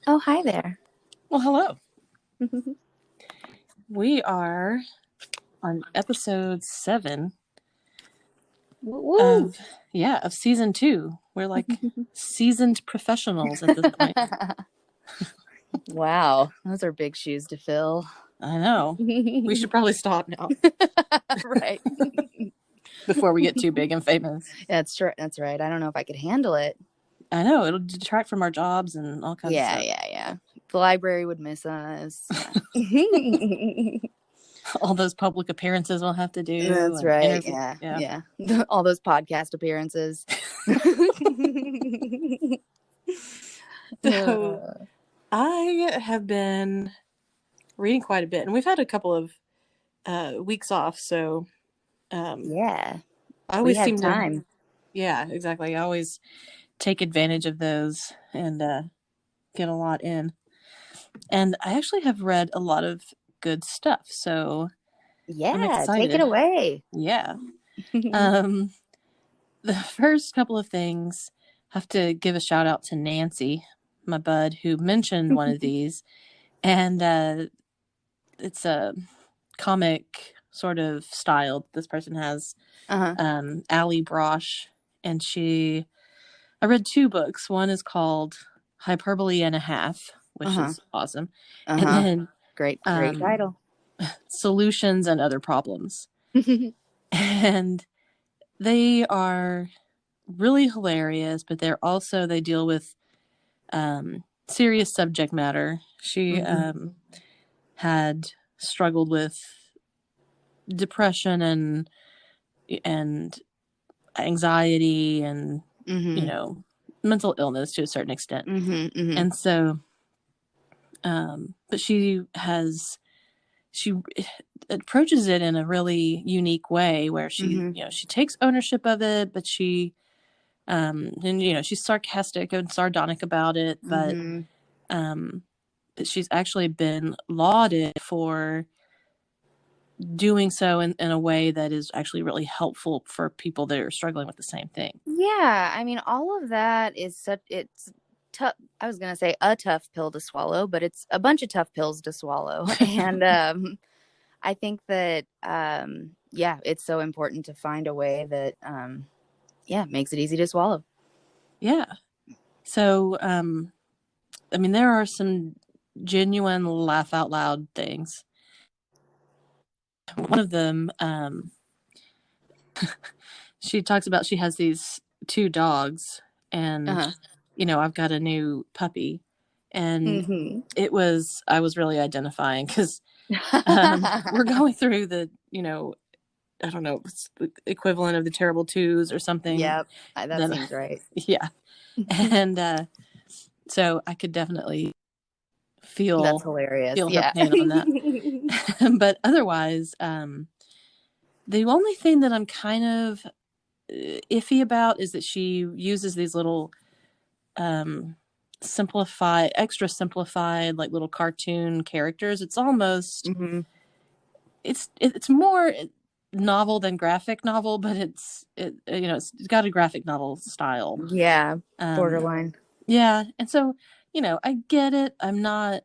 Oh, hi there. Well, hello. We are on episode 7 Woo! of season 2. We're like seasoned professionals at this point. Wow, those are big shoes to fill. I know. We should probably stop now Right. before we get too big and famous. That's right. That's right. I don't know if I could handle it. I know. It'll detract from our jobs and all kinds of stuff. Yeah. The library would miss us. Yeah. All those public appearances we'll have to do. That's right. Yeah. All those podcast appearances. So I have been reading quite a bit, and we've had a couple of weeks off, so yeah, I always we have seem time. Yeah, exactly. I always take advantage of those and get a lot in. And I actually have read a lot of good stuff, so I'm excited. Take it away. Yeah. The first couple of things, I have to give a shout out to Nancy, my bud, who mentioned one of these. And it's a comic sort of style this person has. Allie Brosh. And I read 2 books. One is called Hyperbole and a Half, which is awesome. And then great title. Solutions and Other Problems. And they are really hilarious, but they deal with serious subject matter. She had struggled with depression and anxiety and mental illness to a certain extent. And so but she approaches it in a really unique way where she she takes ownership of it, but she she's sarcastic and sardonic about it, but she's actually been lauded for doing so in a way that is actually really helpful for people that are struggling with the same thing. Yeah, I mean, all of that is it's tough. I was going to say a tough pill to swallow, but it's a bunch of tough pills to swallow. And I think that, it's so important to find a way that, makes it easy to swallow. Yeah. So, I mean, there are some genuine laugh out loud things. One of them, she talks about she has these 2 dogs, and I've got a new puppy, and I was really identifying because we're going through the I don't know, it's the equivalent of the terrible twos or something. Yep, that seems right. Yeah. And so I could definitely feel that's hilarious. Feel her pain on that. But otherwise, the only thing that I'm kind of iffy about is that she uses these little extra simplified, like little cartoon characters. It's almost it's more novel than graphic novel, but it's got a graphic novel style. Yeah, borderline. Yeah, and so I get it. I'm not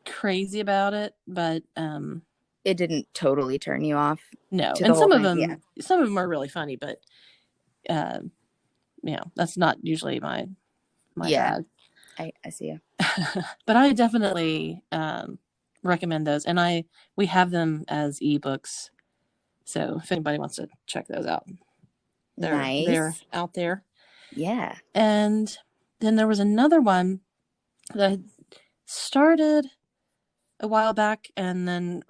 crazy about it, but it didn't totally turn you off. No, and some of them are really funny, but that's not usually my bag. I see you. But I definitely recommend those, and we have them as ebooks, so if anybody wants to check those out, they're out there. Yeah. And then there was another one that started a while back and then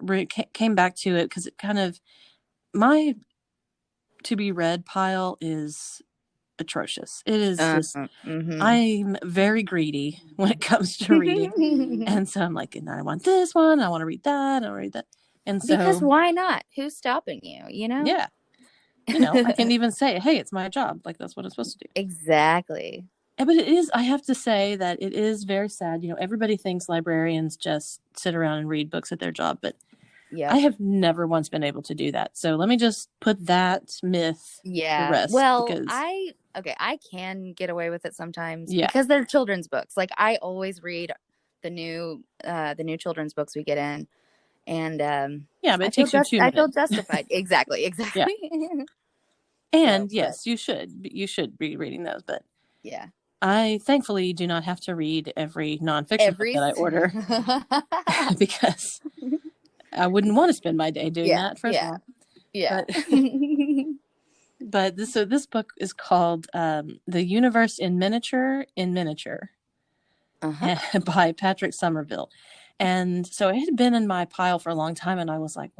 came back to it because it kind of, my to be read pile is atrocious. It is just, I'm very greedy when it comes to reading. And so I'm like, I want this one, I want to read that, I want to read that. And so, because why not? Who's stopping you? Yeah. I can even say, hey, it's my job. Like, that's what I'm supposed to do. Exactly. But it is, I have to say that it is very sad. Everybody thinks librarians just sit around and read books at their job, but I Yep. have never once been able to do that. So let me just put that myth to Yeah. rest Well, because, I can get away with it sometimes yeah. because they're children's books. Like I always read the new children's books we get in, and Yeah, but it takes you 2 I feel minutes. justified. Exactly, Yeah. exactly. So, And but yes, you should be reading those, but yeah. I thankfully do not have to read every nonfiction book Every that I order because I wouldn't want to spend my day doing Yeah, that, first of yeah, all. yeah. But this book is called The Universe in Miniature Uh-huh. by Patrick Somerville. And so it had been in my pile for a long time, and I was like,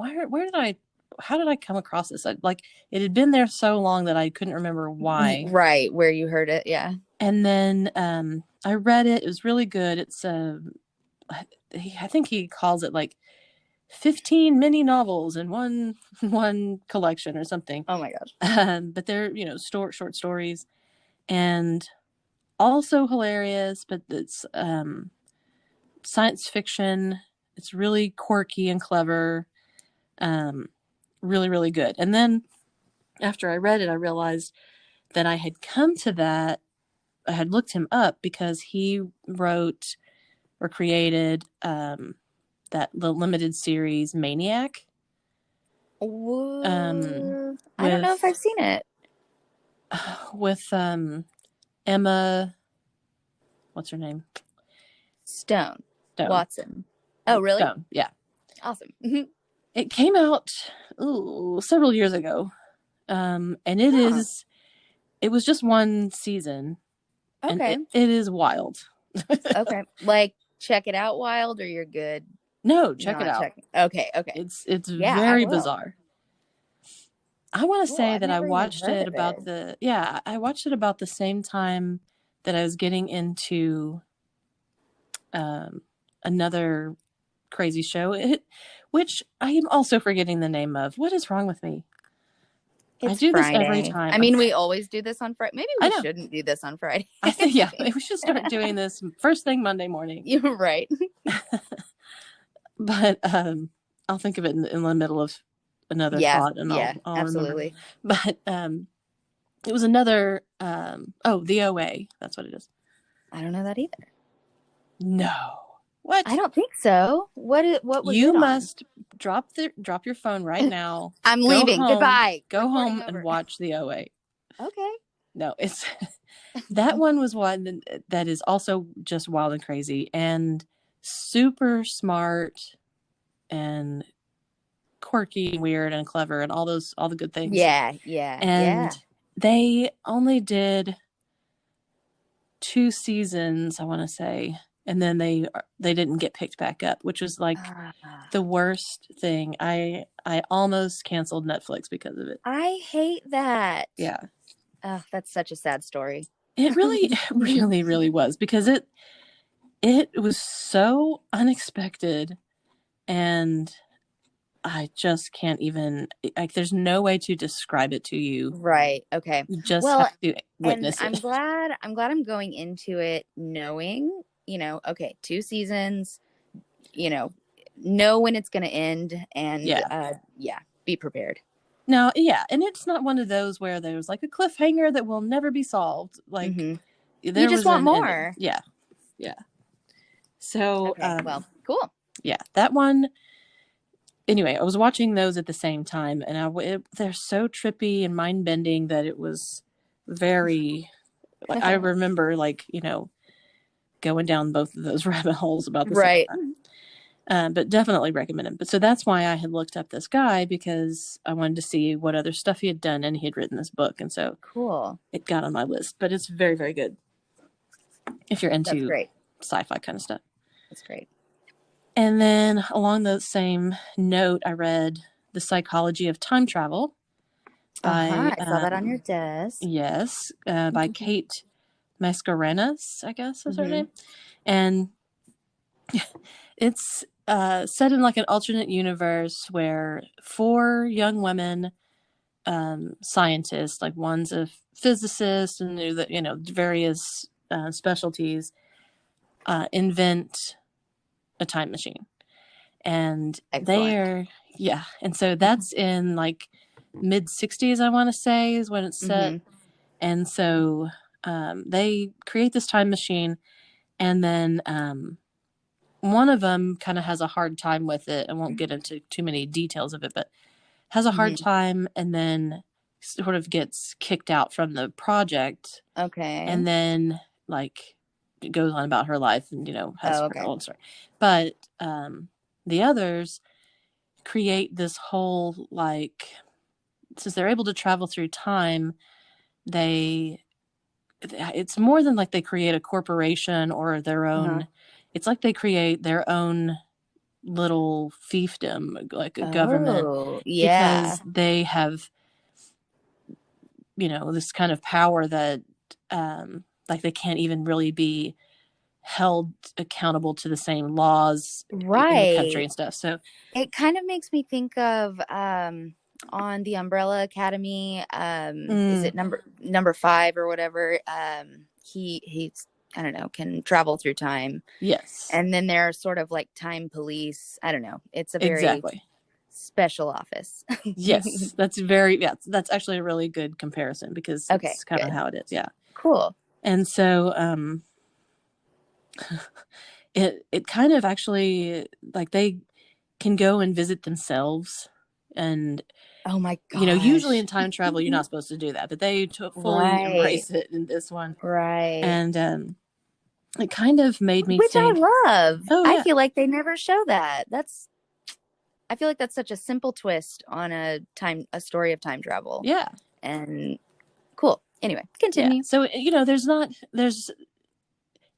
how did I come across this? Like, it had been there so long that I couldn't remember why. Right, where you heard it, yeah. And then I read it. It was really good. It's I think he calls it like 15 mini novels in one collection or something. Oh my gosh. But they're short stories and also hilarious. But it's science fiction. It's really quirky and clever. Um, really really good. And then after I read it, I realized that I had come to that. I had looked him up because he wrote or created the limited series Maniac. I don't know With if I've seen it. with Emma, what's her name? Stone. Stone. Watson. Oh, really? Stone. Yeah. Awesome. It came out several years ago. And it Huh. is it was just one season and Okay. it is wild. Okay. Like check it out wild or you're good No, check it not out. checking. Okay, okay. It's Yeah, I very will. bizarre. I want to Cool. say I've that I never even watched heard it of it. I watched it about the same time that I was getting into um, another crazy show, which I am also forgetting the name of. What is wrong with me? I It's do this every Friday. time. I mean, we always do this on Friday. Maybe I we know. shouldn't do this on Friday. I think, yeah, we should start doing this first thing Monday morning. You're right. But I'll think of it in the middle of another Yeah, thought and yeah, I'll remember. absolutely. But it was another, the OA. That's what it is. I don't know that either. No. I What? don't think so. What was You it on? must drop your phone right now. I'm leaving. Goodbye. Go Recording home and over. watch the OA. Okay. No, it's that one was one that is also just wild and crazy and super smart and quirky and weird and clever and all the good things. Yeah, yeah, And yeah. they only did 2 seasons, I want to say, and then they didn't get picked back up, which was like Ah, the worst thing. I almost canceled Netflix because of it. I hate that. Yeah. Oh, that's such a sad story. It really really really was because it was so unexpected and I just can't even like there's no way to describe it to you. Right. Okay. You just Well, have to and witness it. I'm glad I'm going into it knowing, okay, 2 seasons, you know when it's going to end and Yeah. yeah, be prepared. No, yeah, and it's not one of those where there's like a cliffhanger that will never be solved. Like Hmm. You there just was want an ending. more. Yeah. Yeah. So, Okay. Well, cool. yeah, that one anyway, I was watching those at the same time and they're so trippy and mind-bending that it was very like I remember going down both of those rabbit holes about the same Right. time. But definitely recommend him. But so that's why I had looked up this guy because I wanted to see what other stuff he had done, and he had written this book, and so Cool. it got on my list. But it's very, very good if you're That's into great. sci-fi kind of stuff. That's great. And then along the same note, I read The Psychology of Time Travel by I saw that on your desk. yes, by Kate Mascarenhas, I guess is her Hmm. name, and it's set in like an alternate universe where 4 young women, scientists, like one's a physicist and various specialties, invent a time machine, and they Excellent. are Yeah. And so that's in like mid 60s, I want to say, is when it's set. Mm-hmm. And so they create this time machine, and then one of them kind of has a hard time with it. I won't get into too many details of it, but has a hard Mm-hmm. time and then sort of gets kicked out from the project, Okay. and then like goes on about her life and, has Oh, her okay. own story. But the others create this whole, like, since they're able to travel through time, they it's more than like they create a corporation or their Uh-huh. own. It's like they create their own little fiefdom, like a government, Oh, yeah. because they have, this kind of power that like they can't even really be held accountable to the same laws in the country Right. and stuff. So It kind of makes me think of on the Umbrella Academy, is mm, it number 5 or whatever? He's, I don't know, can travel through time. yes, And then they're sort of like time police. I don't know. It's a very exactly. special office. Yes, that's actually a really good comparison because Okay, it's kind of good. how it is. Yeah. Cool. And so it kind of actually, like, they can go and visit themselves, and Oh my usually in gosh. time travel you're not supposed to do that, but they fully Right. embrace it in this one. Right. And it kind of made me Which think, I love. oh I yeah, feel like they never show that. I feel like that's such a simple twist on a story of time travel. yeah, And cool. Anyway, yeah. continue. So there's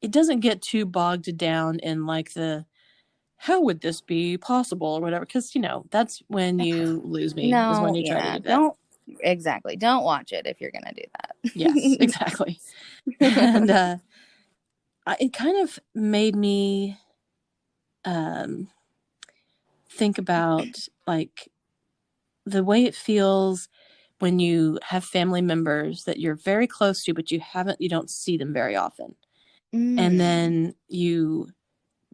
it doesn't get too bogged down in like the how would this be possible or whatever, because that's when you lose me, is when No, you try to yeah. do that. Don't exactly. Don't watch it if you're gonna Yes, do exactly. And that. it kind of made me um, think about like the way it feels when you have family members that you're very close to, but you don't see them very often. And Mm. then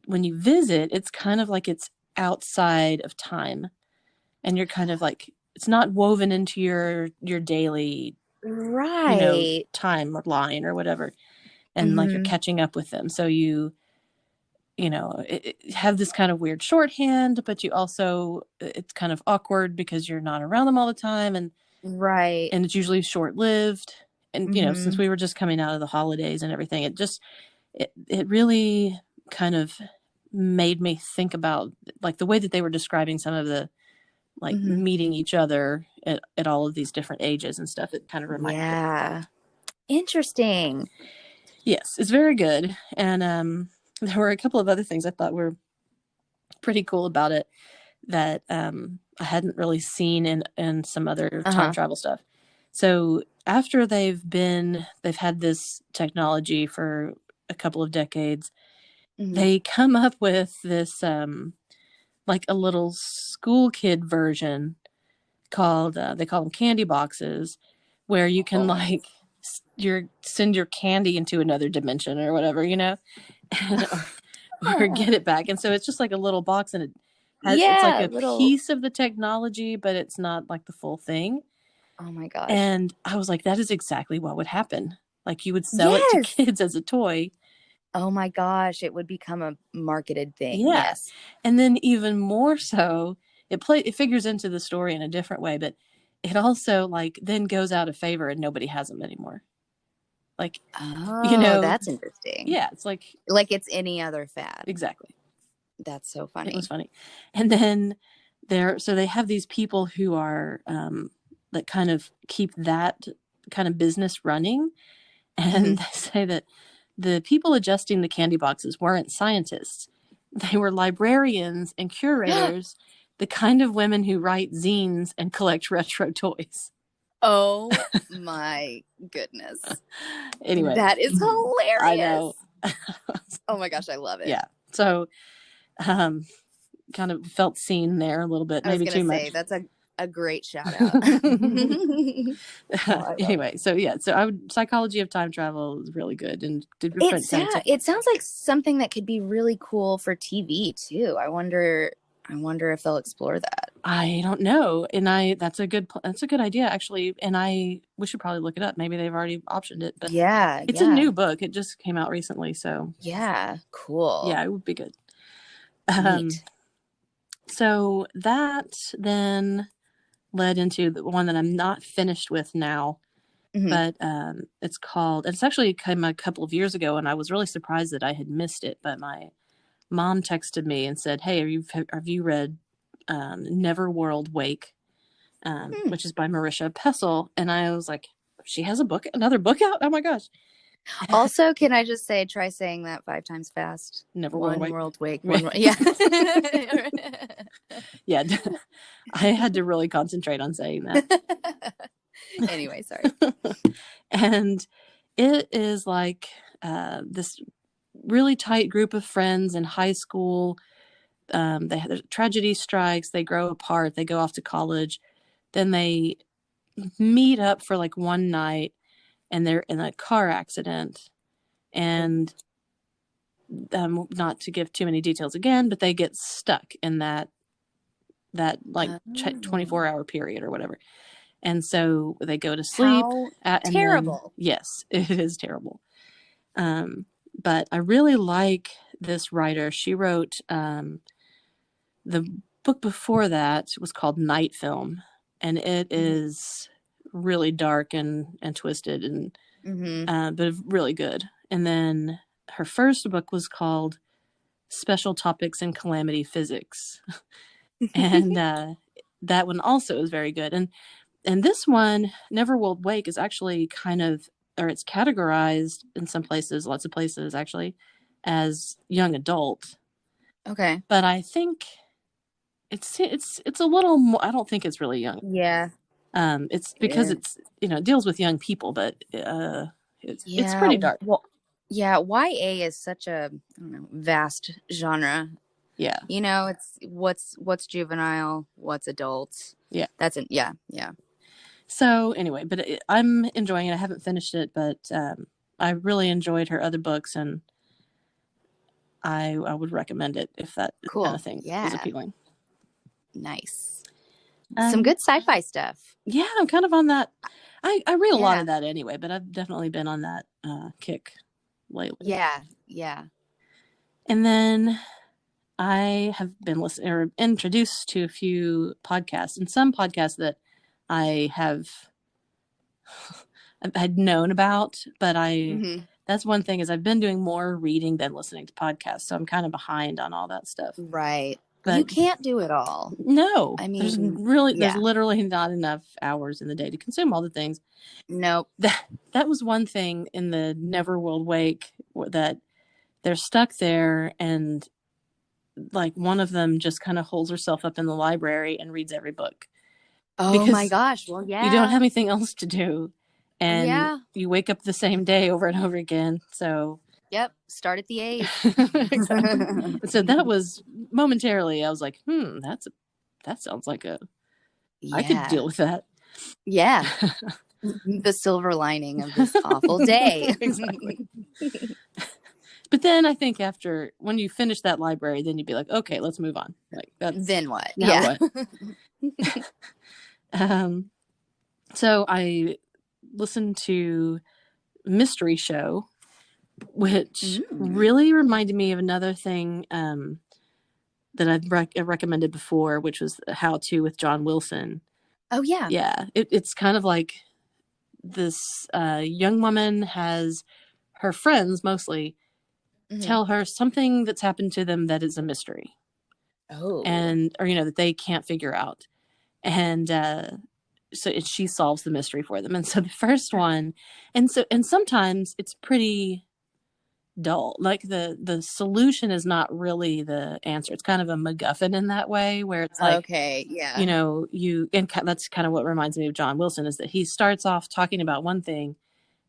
when you visit, it's kind of like it's outside of time, and you're kind of like, it's not woven into your daily, Right. timeline or whatever. And like you're Mm-hmm. catching up with them. So have this kind of weird shorthand, but you also, it's kind of awkward because you're not around them all the time, Right. and it's usually short lived. And since Mm-hmm. we were just coming out of the holidays and everything, it really kind of made me think about like the way that they were describing some of the, like, Mm-hmm. meeting each other at all of these different ages and stuff. It kind of reminded me of that. Yeah. Interesting. Yes, it's very good. And there were a couple of other things I thought were pretty cool about it that I hadn't really seen in some other time Uh-huh. travel stuff. So after they've had this technology for a couple of decades, Mm-hmm. they come up with this like a little school kid version called, they call them candy boxes, where you can Oh. like send your candy into another dimension or whatever, or get it back. And so it's just like a little box, and it's like Yeah, a little. piece of the technology, but it's not like the full thing. Oh my gosh. And I was like, that is exactly what would happen. Like, you would sell it to Yes. kids as a toy. Oh my gosh, it would become a marketed thing. Yeah. Yes. And then even more so, it figures into the story in a different way, but it also like then goes out of favor and nobody has them anymore. Like, you Oh, know, that's interesting. yeah, it's like, Like it's any other fad. exactly. That's so It was funny. funny. And then so they have these people who are that kind of keep that kind of business running. Hmm. And they say that the people adjusting the candy boxes weren't scientists. They were librarians and curators, the kind of women who write zines and collect retro toys. Oh my goodness. Anyway, That is I hilarious. know. Oh my gosh, I love it. Yeah. So um, kind of felt seen there a little bit, I was maybe gonna too say much. that's a great shout out. Oh, I love it. Anyway, so yeah, psychology of time travel is really good, and did your friend kind of take. It sounds like something that could be really cool for TV too. I wonder. I wonder if they'll explore that. I don't know. And that's a good idea, actually. And we should probably look it up. Maybe they've already optioned it, but Yeah, it's a yeah. new book. It just came out recently. So Yeah, cool. yeah, it would be good. Um, Neat. so that then led into the one that I'm not finished with now, Hmm. but it's actually came a couple of years ago, and I was really surprised that I had missed it. But my mom texted me and said, "Hey, have you read Neverworld Wake, Hmm. which is by Marisha Pessel?" And I was like, "She has another book out? Oh my gosh!" Also, can I just say, try saying that 5 times fast? Neverworld One Wake. world wake, one world. Yeah. Yeah, I had to really concentrate on saying that. Anyway, sorry. And it is like this really tight group of friends in high school. Tragedy strikes, they grow apart, they go off to college, then they meet up for like one night, and they're in a car accident. And not to give too many details again, but they get stuck in that like Oh, 24-hour period or whatever. And so they go to sleep, how and then terrible. yes, it is terrible. But I really like this writer. She wrote the book before that was called Night Film, and it is really dark and twisted, and Mm-hmm. but really good. And then her first book was called Special Topics in Calamity Physics, and that one also is very good. And this one, Neverworld Wake, is actually kind of, or it's categorized in some places, lots of places actually, as young adult. Okay. But I think it's a little more. I don't think it's really young. Yeah. It's because Yeah. it's it deals with young people, but it's Yeah. pretty dark. Well, yeah. YA is such a, I don't know, vast genre. Yeah, You know, it's what's juvenile, what's adult. yeah. Yeah, yeah. So anyway, but I'm enjoying it. I haven't finished it, but I really enjoyed her other books, and I would recommend it if that kind Cool. of thing is Yeah. appealing. Nice. Some Um, good sci-fi stuff. yeah, I'm kind of on that. I read a lot of Yeah. that anyway, but I've definitely been on that kick lately. Yeah. Yeah. And then I have been listening or introduced to a few podcasts, and some podcasts that I have had known about, but Hmm. that's one thing is I've been doing more reading than listening to podcasts, so I'm kind of behind on all that stuff. Right. You But can't do it all. no, I there's mean, there's yeah. literally not enough hours in the day to consume all the things. Nope. That was one thing in the Neverworld Wake, that they're stuck there, and like one of them just kind of holds herself up in the library and reads every book Oh my because gosh. Well, you don't yeah. have anything else to do, and Yeah. you wake up the same day over and over again. So Yep. Start at the age. exactly. And so that was momentarily I was like, that sounds like I could Yeah. deal with that. Yeah. The silver lining of this awful day. Exactly. But then I think after when you finish that library, then you'd be like, okay, let's move on. Like that's Then what? now Yeah. what? um, so I listened to Mystery Show, which Mm. really reminded me of another thing that I've recommended before, which was How To with John Wilson. Oh yeah. Yeah, it's kind of like this young woman has her friends mostly Hmm. tell her something that's happened to them that is a mystery, Oh. and or that they can't figure out, and she solves the mystery for them. And so the first one, and sometimes it's pretty dull. Like the solution is not really the answer. It's kind of a MacGuffin in that way, where it's like, Okay. Yeah. that's kind of what reminds me of John Wilson, is that he starts off talking about one thing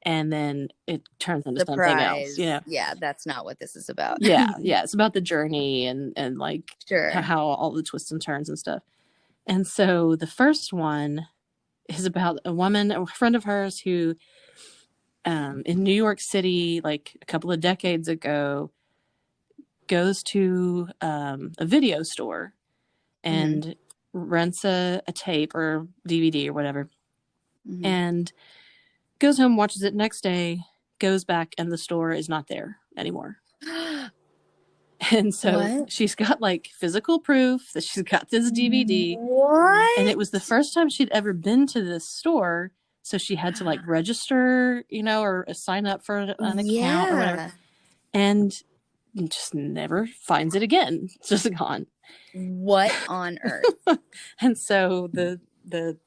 and then it turns into something else. Surprise. Yeah, that's not what this is about. Yeah, it's about the journey and like Sure. how all the twists and turns and stuff. And so the first one is about a friend of hers who in New York City, like a couple of decades ago, goes to a video store and rents a tape or DVD or whatever, and goes home, watches it next day, goes back, and the store is not there anymore. And so What? she's got like physical proof that she's got this DVD. What? And it was the first time she'd ever been to this store. So she had to like register, or sign up for an account or whatever. Yeah. And just never finds it again. It's just gone. What on earth? And so the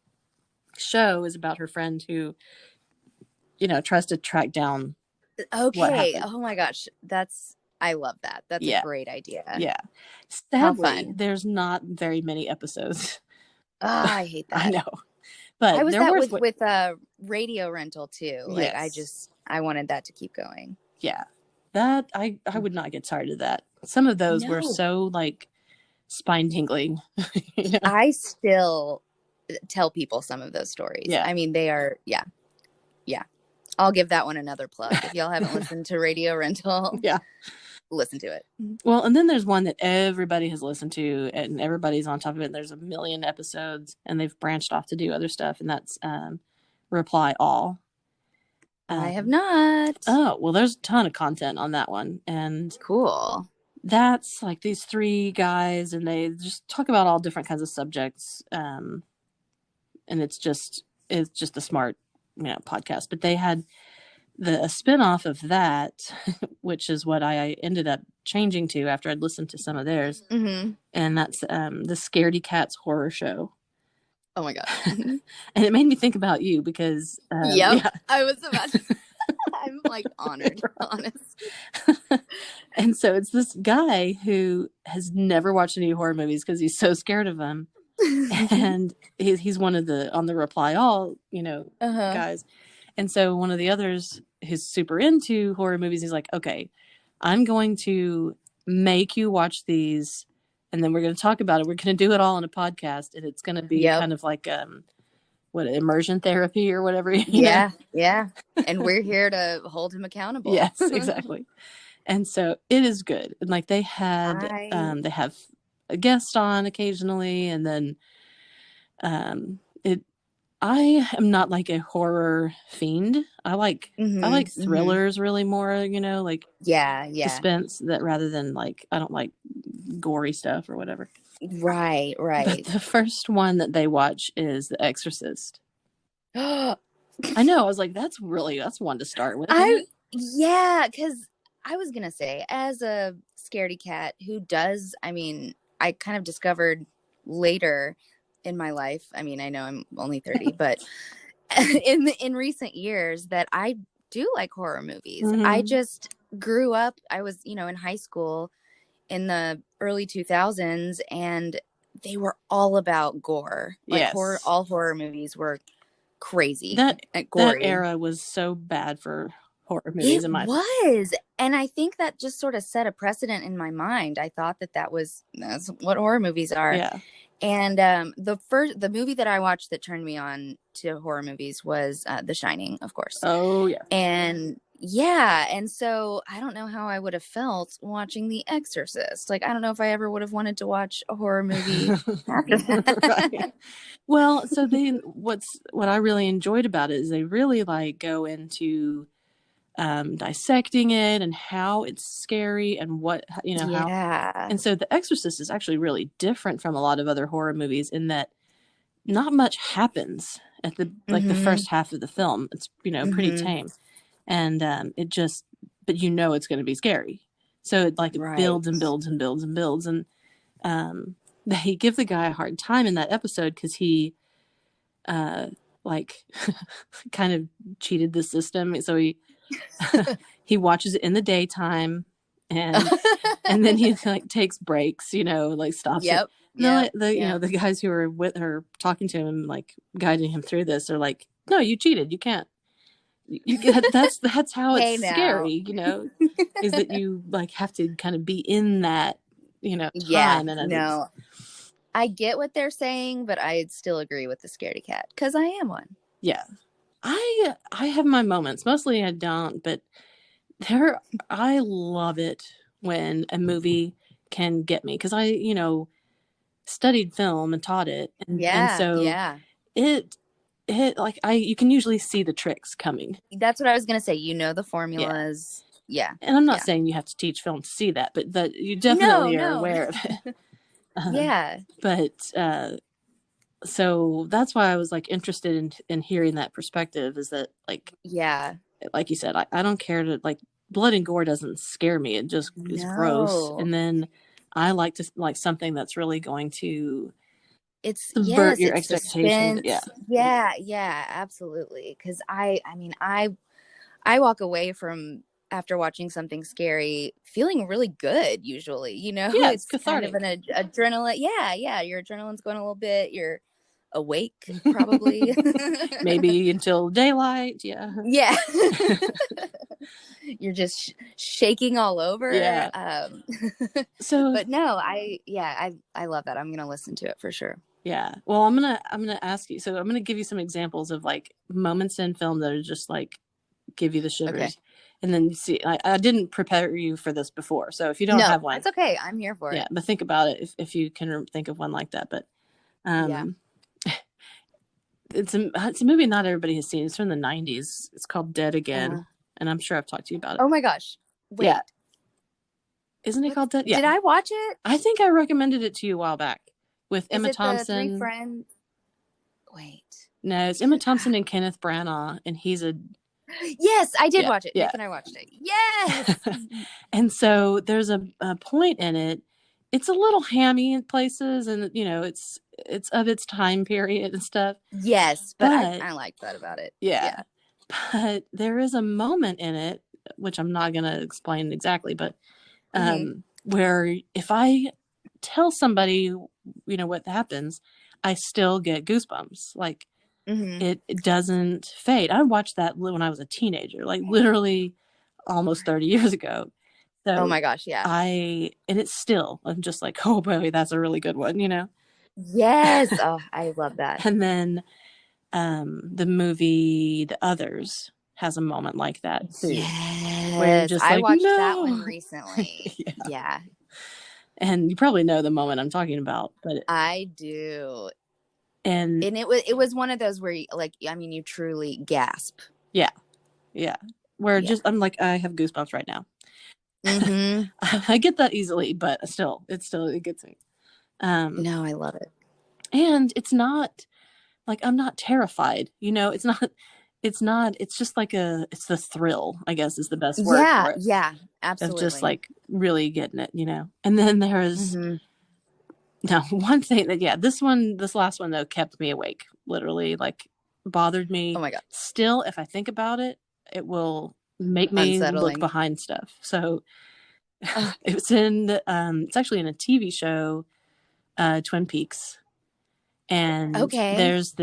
show is about her friend who, tries to track down what Okay. happened. Oh my gosh. I love that. That's a great idea. Yeah. How Sadly, fun. there's not very many episodes. I hate that. I know. But I was there that were with radio rental too. Like Yes. I wanted that to keep going. Yeah. That I would not get tired of that. Some of those were No. so like spine tingling. I still tell people some of those stories. Yeah. I mean, they are, yeah. I'll give that one another plug. If y'all haven't listened to Radio Rental, Yeah. listen to it. Well, and then there's one that everybody has listened to and everybody's on top of it. There's a million episodes and they've branched off to do other stuff, and that's Reply All. I have not. Oh, well, there's a ton of content on that one. And cool. That's like these three guys, and they just talk about all different kinds of subjects. And it's just a smart, podcast. But they had a spinoff of that, which is what I ended up changing to after I'd listened to some of theirs. Mm-hmm. And that's the Scaredy Cats horror show. Oh my God. And it made me think about you because yeah. I was about to I'm like honored, honest. And so it's this guy who has never watched any horror movies because he's so scared of them. And he's one of the on the Reply All, guys. And so one of the others who's super into horror movies, he's like, okay, I'm going to make you watch these, and then we're going to talk about it. We're going to do it all on a podcast, and it's going to be kind of like immersion therapy or whatever. Yeah. And we're here to hold him accountable. Yes, exactly. And so it is good. And like they had, they have a guest on occasionally, and then I am not like a horror fiend. I like thrillers really more, like suspense that rather than like I don't like gory stuff or whatever. Right. But the first one that they watch is The Exorcist. I know. I was like, that's one to start with. Because I was gonna say, as a scaredy cat who does, I kind of discovered later in my life. I mean, I know I'm only 30, but in recent years that I do like horror movies. Mm-hmm. I just grew up. I was, in high school in the early 2000s, and they were all about gore. Like all horror movies were crazy. That era was so bad for horror movies. It was. And I think that just sort of set a precedent in my mind. I thought that's what horror movies are. Yeah. And the movie that I watched that turned me on to horror movies was The Shining, of course. Oh, yeah. And so I don't know how I would have felt watching The Exorcist. Like, I don't know if I ever would have wanted to watch a horror movie after that. Right. Well, so then what I really enjoyed about it is they really like go into dissecting it and how it's scary and what, how. And so The Exorcist is actually really different from a lot of other horror movies in that not much happens at the first half of the film. It's, pretty tame. And it just, but it's going to be scary. So it builds and builds and builds and builds. And they give the guy a hard time in that episode because he kind of cheated the system. So he watches it in the daytime and then he takes breaks, stops it. The guys who are with her talking to him, guiding him through this are like, no, you cheated. You can't. That's how it's scary, is that you have to kind of be in that, time. And I get what they're saying, but I still agree with the scaredy cat because I am one. Yeah. I have my moments. Mostly I don't, but I love it when a movie can get me because studied film and taught it, and Yeah, so yeah. it like you can usually see the tricks coming. That's what I was gonna say. You know the Yeah. formulas. Yeah, And I'm not yeah. saying you have to teach film to see that, but that you No, definitely are no. aware of it. Yeah, But so that's why I was like interested in hearing that perspective, is that yeah. like you said, I don't care to like blood and gore doesn't scare me. It just is gross. No. And then I like to like something that's really going to It's subvert yes, your it's expectations. Yeah. suspense. Yeah, yeah, absolutely. Because I mean, I walk away from after watching something scary feeling really good. Usually, Yeah, it's it's kind of an cathartic. adrenaline. Yeah, yeah. Your adrenaline's going a little bit. You're awake, probably. Maybe until daylight. Yeah. Yeah. You're just shaking all over. Yeah. So But no, I love that. I'm gonna listen to it for sure. yeah. Well, I'm gonna ask you. So I'm gonna give you some examples of like moments in film that are just like give you the Okay. shivers. And then you see, I didn't prepare you for this before. So if you don't No, have one, that's okay. I'm here for yeah, it. but think about it if you can think of one like that. But Yeah. um, it's a movie not everybody has seen. It's from the 90s. It's called Dead Again. Uh, And I'm sure I've talked to you about it. oh my gosh. Yeah. Wait. Isn't it What's called Dead? Yeah. did I watch it? I think I recommended it to you a while back with Is Emma it the three Thompson. friends? Wait. No, it's Emma Thompson and Kenneth Branagh. And he's a, Yes, I did yeah, watch it. yeah. Nick and I watched it. Yes. And so there's a point in it. It's a little hammy in places, and it's of its time period and stuff. Yes, but But I like that about it. yeah, Yeah. but there is a moment in it, which I'm not going to explain exactly, but Mm-hmm. where if I tell somebody, what happens, I still get goosebumps. Like Mm-hmm. it doesn't fade. I watched that when I was a teenager, like literally almost 30 years ago. Oh So my gosh, yeah. and it's still, I'm just like, oh boy, that's a really good one. Yes. Oh, I love that. And then the movie The Others has a moment like that too, where you're Yes. just I like, watched that one no. recently. Yeah. Yeah, And you probably know the moment I'm talking about, but I do. and And it was one of those where you truly gasp. yeah, yeah, where Yeah. just I'm like, I have goosebumps right now. Mm-hmm. I get that easily, but it gets me. No, I love it. And it's not like I'm not terrified. It's just like it's the thrill, I guess is the best word Yeah, for it, yeah, of just absolutely. like really getting it. And then there's Mm-hmm. now one thing that, yeah, this last one though kept me awake, literally, like bothered Oh me. my god, Still, if I think about it, it will make me look unsettling. behind stuff. So Ugh, it's actually in a TV show, Twin Peaks. And okay. there's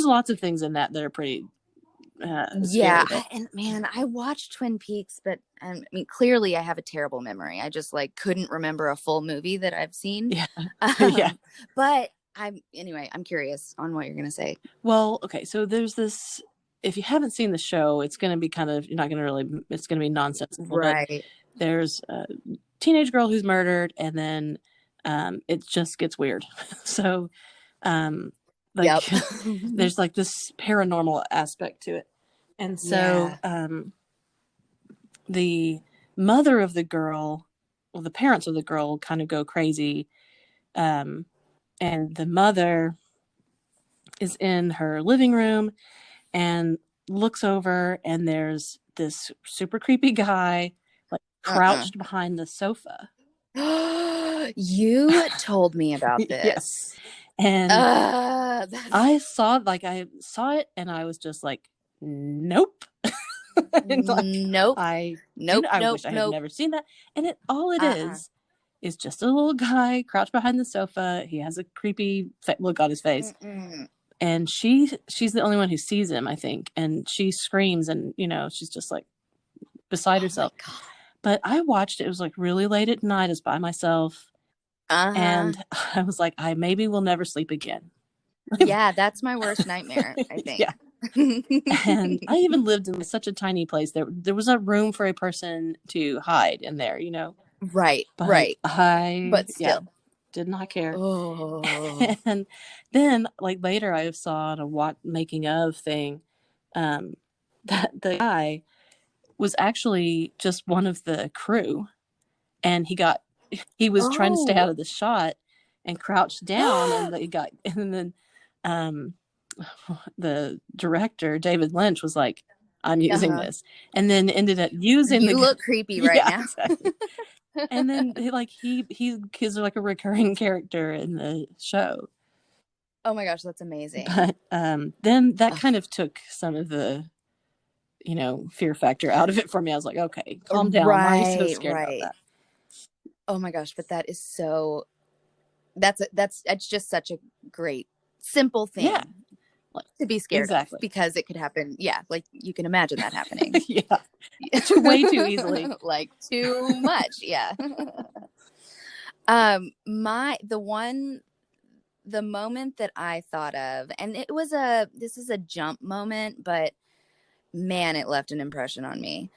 lots of things in that are pretty Yeah, scary, but and man, I watched Twin Peaks, but I mean, clearly I have a terrible memory. I just couldn't remember a full movie that I've seen. yeah. Yeah. But I'm curious on what you're gonna say. Well, okay, so there's this, if you haven't seen the show, it's going to be kind of, you're not going to really, it's going to be nonsensical, but Right. there's a teenage girl who's murdered, and then it just gets weird. So like Yep. there's like this paranormal aspect to it. And so Yeah. the mother of the girl, well, the parents of the girl kind of go crazy. And the mother is in her living room and looks over, and there's this super creepy guy like Uh-uh. crouched behind the sofa. You told me about Yes. this. And That's I saw it and I was just like, nope. And like nope. I Nope. I Nope. wish I had Nope. never seen that. And all it Uh-uh. is just a little guy crouched behind the sofa. He has a creepy look on his face. Mm-mm. And she's the only one who sees him, I think. And she screams, and she's just like beside Oh my herself. god. But I watched it. It was like really late at night. I was by myself. Uh-huh. And I was like, I maybe will never sleep again. Yeah, that's my worst nightmare, I think. Yeah. And I even lived in such a tiny place. There was a room for a person to hide in there, Right, But right. But yeah. still. Did not care. Oh. And then, like, later I saw on a making of thing, that the guy was actually just one of the crew, and he was trying to stay Oh. out of the shot and crouched down, and they got and then um the director David Lynch was like, I'm using Uh-huh. this, and then ended up using You the look creepy right yeah, now. exactly. And then he's like a recurring character in the show. Oh my gosh, that's amazing. But then that Ugh. kind of took some of the, fear factor out of it for me. I was like, okay, calm down. Why are you so Right, scared about right. that? Oh my gosh, but that is so it's just such a great simple Yeah, thing to be scared of exactly. because it could happen. Yeah, like you can imagine that happening. Yeah, way too easily. Like too much. Yeah. The moment that I thought of, and this is a jump moment, but man, it left an impression on me.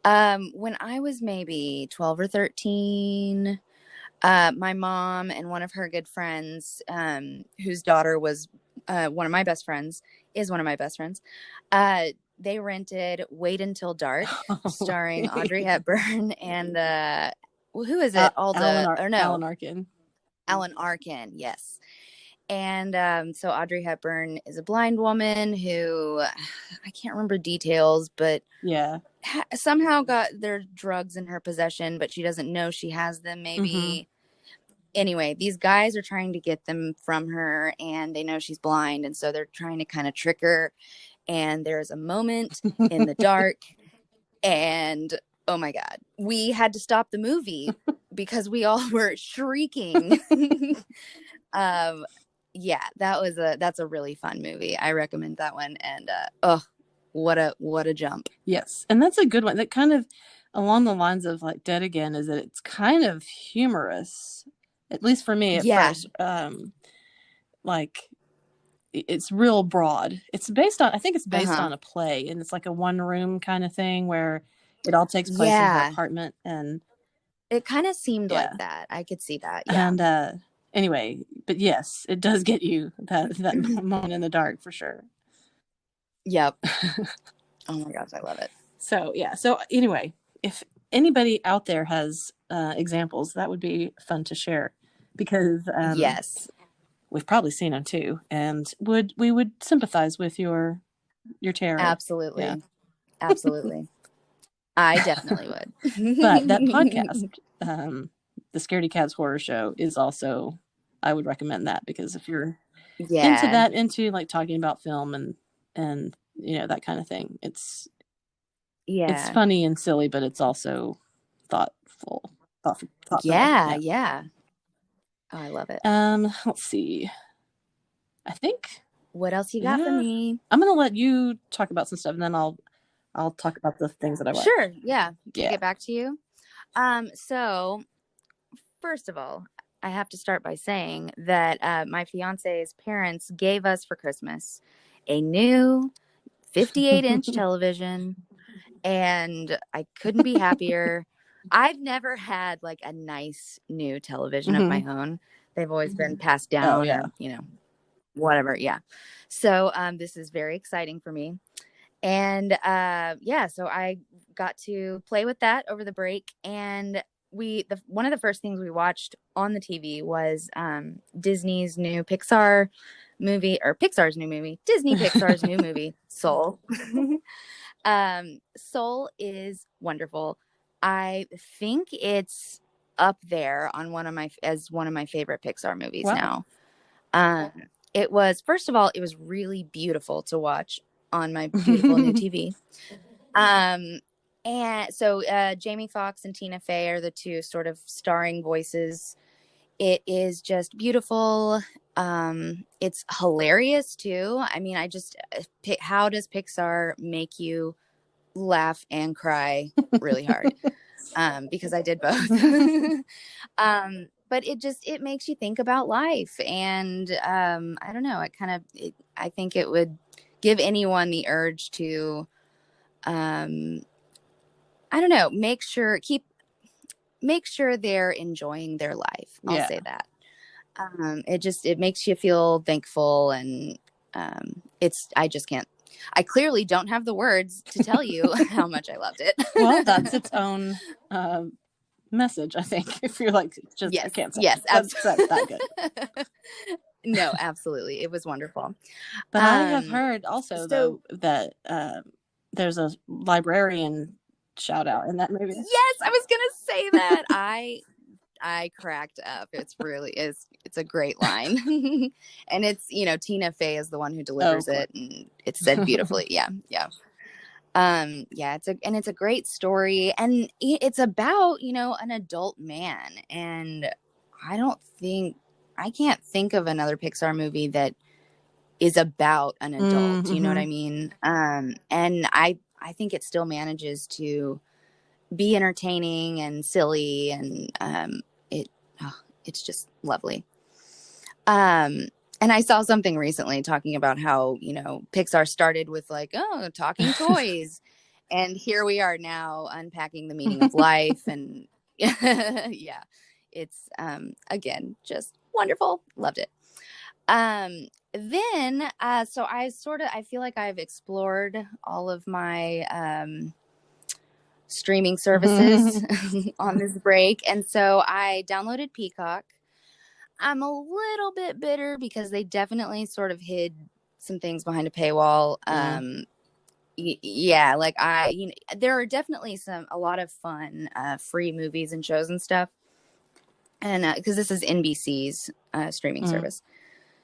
When I was maybe 12 or 13, my mom and one of her good friends, whose daughter was one of my best friends, is one of my best friends. They rented Wait Until Dark, starring Audrey Hepburn and who is it? Alan Arkin. Alan Arkin. Yes. And so Audrey Hepburn is a blind woman who I can't remember details, but yeah, somehow got their drugs in her possession, but she doesn't know she has them. mm-hmm. Maybe. Anyway, these guys are trying to get them from her, and they know she's blind, and so they're trying to kind of trick her. And there's a moment in the dark, and oh my god, we had to stop the movie because we all were shrieking. um yeah, that's a really fun movie. I recommend that one. And what a jump. Yes, and that's a good one. That kind of along the lines of like Dead Again is that it's kind of humorous, at least for me at Yeah. first. Like it's real broad. I think it's based Uh-huh. on a play, and it's like a one room kind of thing where it all takes place in her Yeah, apartment, and it kind of seemed like yeah, that. I could see that. Yeah. and anyway, but yes, it does get you that moment in the dark for sure. Yep. Oh my gosh, I love it. So yeah, so anyway, if anybody out there has examples, that would be fun to share, because Yes, we've probably seen them too, and we would sympathize with your terror. Yeah. absolutely. Absolutely. I definitely But that would. podcast, the Scaredy Cats Horror Show, is also, I would recommend that, because if you're Yeah. into like talking about film and that kind of thing, it's Yeah. funny and silly, but it's also thoughtful, thought provoking. Yeah. Yeah. Yeah. Oh, I love it. Let's see. I think, What else you got for yeah, me? I'm gonna let you talk about some stuff, and then I'll talk about the things that I watch. Sure. Yeah. Kick Yeah. it back to you. So first of all, I have to start by saying that my fiance's parents gave us for Christmas a new 58-inch television, and I couldn't be happier. I've never had like a nice new television of Hmm. my own. They've always been passed Oh down yeah. or, whatever. Yeah. So this is very exciting for me. And yeah, so I got to play with that over the break. And one of the first things we watched on the TV was Disney's new Pixar movie, or Pixar's new movie, Disney Pixar's new movie, Soul. Soul is wonderful. I think it's up there on one of my favorite Pixar movies Wow. now. Um, it was, first of all, it was really beautiful to watch on my beautiful new TV. And so Jamie Foxx and Tina Fey are the two sort of starring voices. It is just beautiful. It's hilarious too. I mean, how does Pixar make you laugh and cry really hard? Because I did both. But it makes you think about life, and I don't know, I think it would give anyone the urge to I don't know, make sure they're enjoying their life. I'll Yeah. say that. It makes you feel thankful, and I just can't. I clearly don't have the words to tell you how much I loved it. Well, that's its own message, I think. If you're like, just I Yes, can't say yes, it. That's that good. No, absolutely, it was wonderful. But I have Um, heard also so though that there's a librarian shout out in that movie. yes, I was gonna say that. I cracked up. It's a great line. And it's, Tina Fey is the one who Oh, delivers of course. it, and it's said beautifully. Yeah, yeah. Yeah, it's a great story, and it's about, an adult man, and I don't think I can't think of another Pixar movie that is about an adult. You know what Mm-hmm. I mean? And I think it still manages to be entertaining and silly, and it oh, it's just lovely. Um, and I saw something recently talking about how, Pixar started with like, oh, talking toys, and here we are now unpacking the meaning of life, and yeah, it's again just wonderful. Loved it. Then so I feel like I've explored all of my streaming services on this break. And so I downloaded Peacock. I'm a little bit bitter because they definitely sort of hid some things behind a paywall. Mm. Yeah, like there are definitely a lot of fun free movies and shows and stuff. And because this is NBC's streaming Mm. service.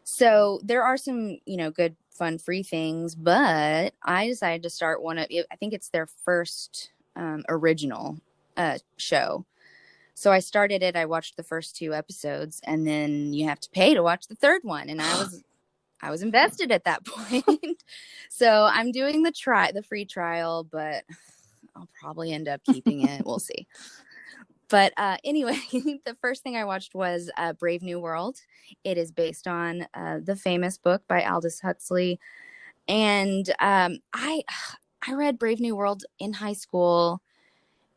So there are some, good, fun, free things, but I decided to start I think it's their first original show. So I started it. I watched the first 2 episodes, and then you have to pay to watch the third one. And I was invested at that point. So I'm doing the free trial, but I'll probably end up keeping it. We'll see. But anyway, the first thing I watched was Brave New World. It is based on the famous book by Aldous Huxley. And I read Brave New World in high school.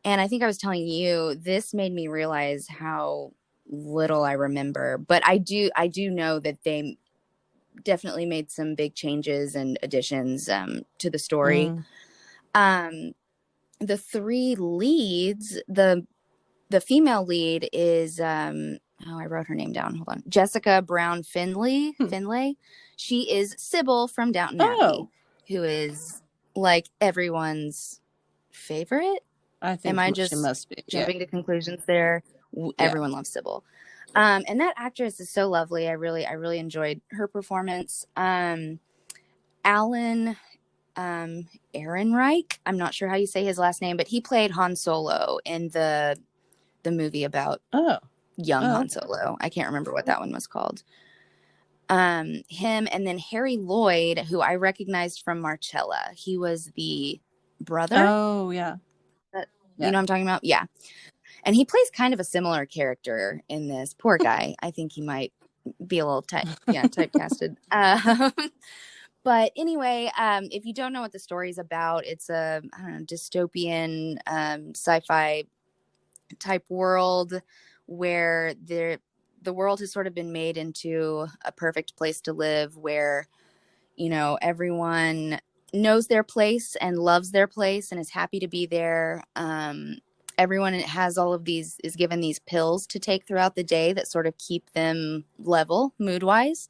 And I think I was telling you, this made me realize how little I remember. But I do know that they definitely made some big changes and additions to the story. Mm. The three leads, the female lead is I wrote her name down. Hold on. Jessica Brown Finlay. She is Sybil from Downton Abbey, Oh, who is like everyone's favorite. I Am think I she just must be. Yeah. jumping to conclusions there? Yeah. Everyone loves Sybil. And that actress is so lovely. I really enjoyed her performance. Alan Ehrenreich. I'm not sure how you say his last name, but he played Han Solo in the movie about Oh. young Oh. Han Solo. I can't remember what that one was called. Him, and then Harry Lloyd, who I recognized from Marcella. He was the brother. Oh, yeah. You Yeah. know what I'm talking about? Yeah. And he plays kind of a similar character in this. Poor guy. I think he might be a little typecasted. But anyway, if you don't know what the story's about, it's a dystopian sci-fi type world where the world has sort of been made into a perfect place to live, where everyone knows their place and loves their place and is happy to be there. Everyone has is given these pills to take throughout the day that sort of keep them level mood wise.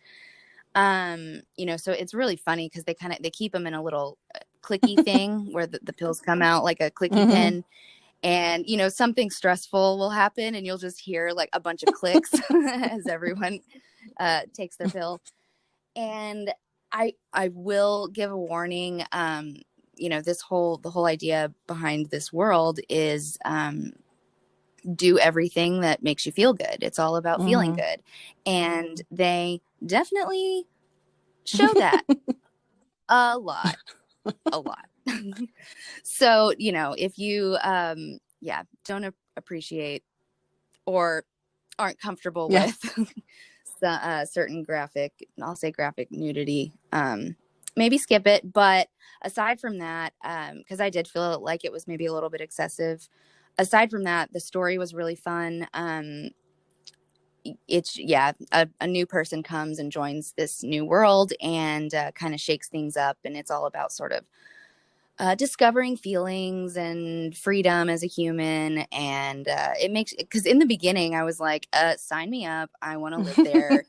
So it's really funny because they keep them in a little clicky thing where the pills come out like a clicky Mm-hmm. pen, and something stressful will happen, and you'll just hear like a bunch of clicks as everyone takes their pill. And I will give a warning. The whole idea behind this world is do everything that makes you feel good. It's all about feeling Mm-hmm. good, and they definitely show that a lot, a lot. So if you don't appreciate or aren't comfortable Yeah. with certain I'll say graphic nudity, maybe skip it. But aside from that, because I did feel like it was maybe a little bit excessive. Aside from that, the story was really fun. it's yeah, a new person comes and joins this new world and kind of shakes things up, and it's all about sort of discovering feelings and freedom as a human. And it makes, because in the beginning I was like, sign me up, I want to live there,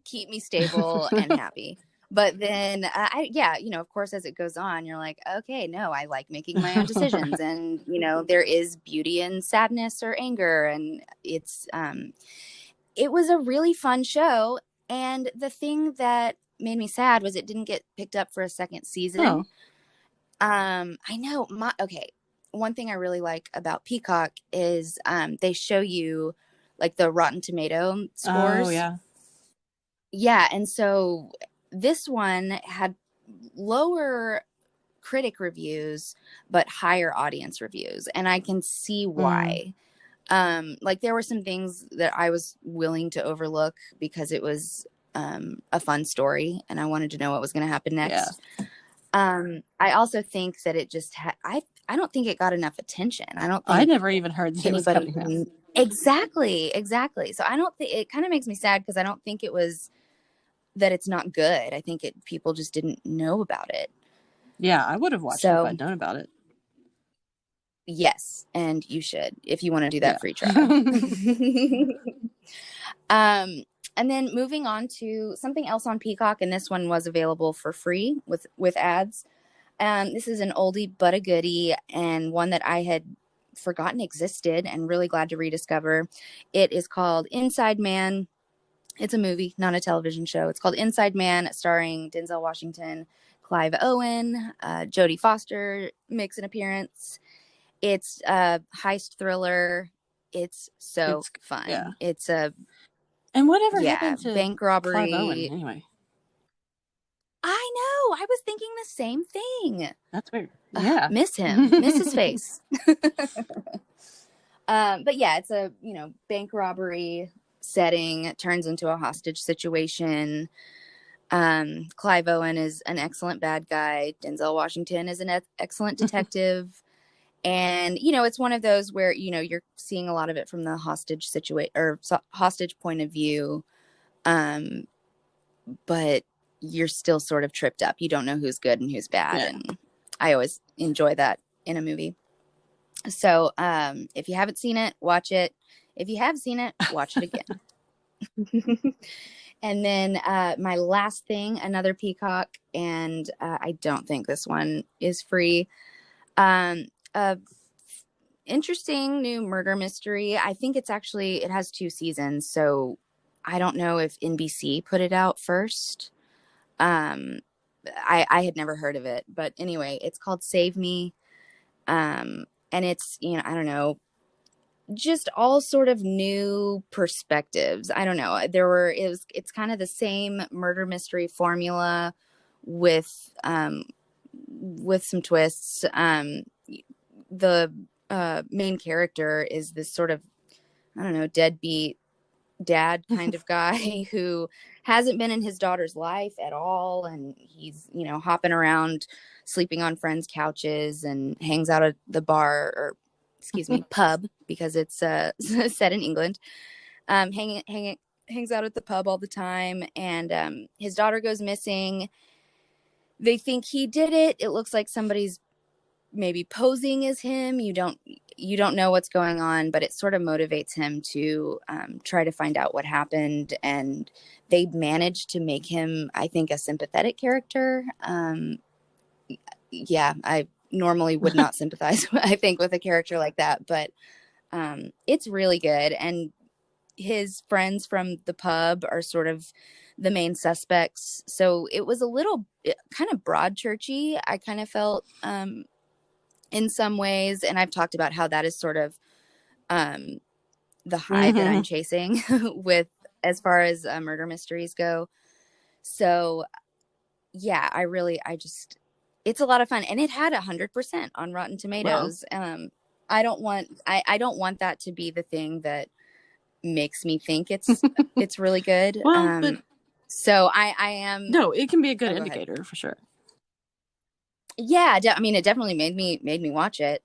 keep me stable and happy. But then yeah, of course, as it goes on, you're like, okay, no, I like making my own decisions. Right. And there is beauty in sadness or anger, and it was a really fun show. And the thing that made me sad was it didn't get picked up for a second season. Oh. I know my okay. One thing I really like about Peacock is they show you like the Rotten Tomato Oh, scores. yeah. Yeah, and so this one had lower critic reviews but higher audience reviews, and I can see Mm, why. Like there were some things that I was willing to overlook because it was a fun story and I wanted to know what was going to happen yeah. next. I also think that it just I don't think it got enough attention. I don't I think never even heard that it was anybody coming out. exactly. So I don't think it kind of makes me sad because I don't think it was that it's not good. I think people just didn't know about it. Yeah, I would have watched it if So I'd known about it. yes, and you should if you want to do that Yeah. free trial. um, and then moving on to something else on Peacock, and this one was available for free with ads. This is an oldie but a goodie, and one that I had forgotten existed and really glad to rediscover. It is called Inside Man. It's a movie, not a television show. It's called Inside Man, starring Denzel Washington, Clive Owen, Jodie Foster makes an appearance. It's a heist thriller. It's so It's, yeah. fun. It's a And whatever yeah, happened to bank Clive Owen, robbery. anyway? I know. I was thinking the same thing. That's weird. Yeah. Miss him. Miss his face. But yeah, it's a bank robbery setting. It turns into a hostage situation. Clive Owen is an excellent bad guy. Denzel Washington is an excellent detective. And it's one of those where you're seeing a lot of it from the hostage situation or hostage point of view, but you're still sort of tripped up. You don't know who's good and who's bad, Yeah. and I always enjoy that in a movie. So if you haven't seen it, watch it. If you have seen it, watch it again. And then my last thing, another Peacock, and I don't think this one is free. A interesting new murder mystery. I think it has 2 seasons, so I don't know if NBC put it out first. Um, I had never heard of it, but anyway, it's called Save Me. And it's, I don't know, just all sort of new perspectives. I don't know. It's kind of the same murder mystery formula with some twists. The main character is this sort of, I don't know, deadbeat dad kind of guy who hasn't been in his daughter's life at all, and he's hopping around, sleeping on friends' couches, and hangs out at the bar, or excuse me, pub, because it's set in England. Hangs out at the pub all the time, and his daughter goes missing. They think he did it. It looks like somebody's maybe posing as him. You don't know what's going on, but it sort of motivates him to try to find out what happened. And they managed to make him, I think, a sympathetic character. Yeah, I normally would not sympathize, I think, with a character like that, but it's really good. And his friends from the pub are sort of the main suspects. So it was a little kind of broad churchy, I kind of felt, in some ways. And I've talked about how that is sort of the high that I'm Mm-hmm. chasing with as far as murder mysteries go. So yeah, it's a lot of fun, and it had 100% on Rotten Wow. Tomatoes. I don't want that to be the thing that makes me think it's really good. Well, but So I am. no, it can be a good Oh, go ahead. indicator for sure. Yeah, I mean, it definitely made me watch it.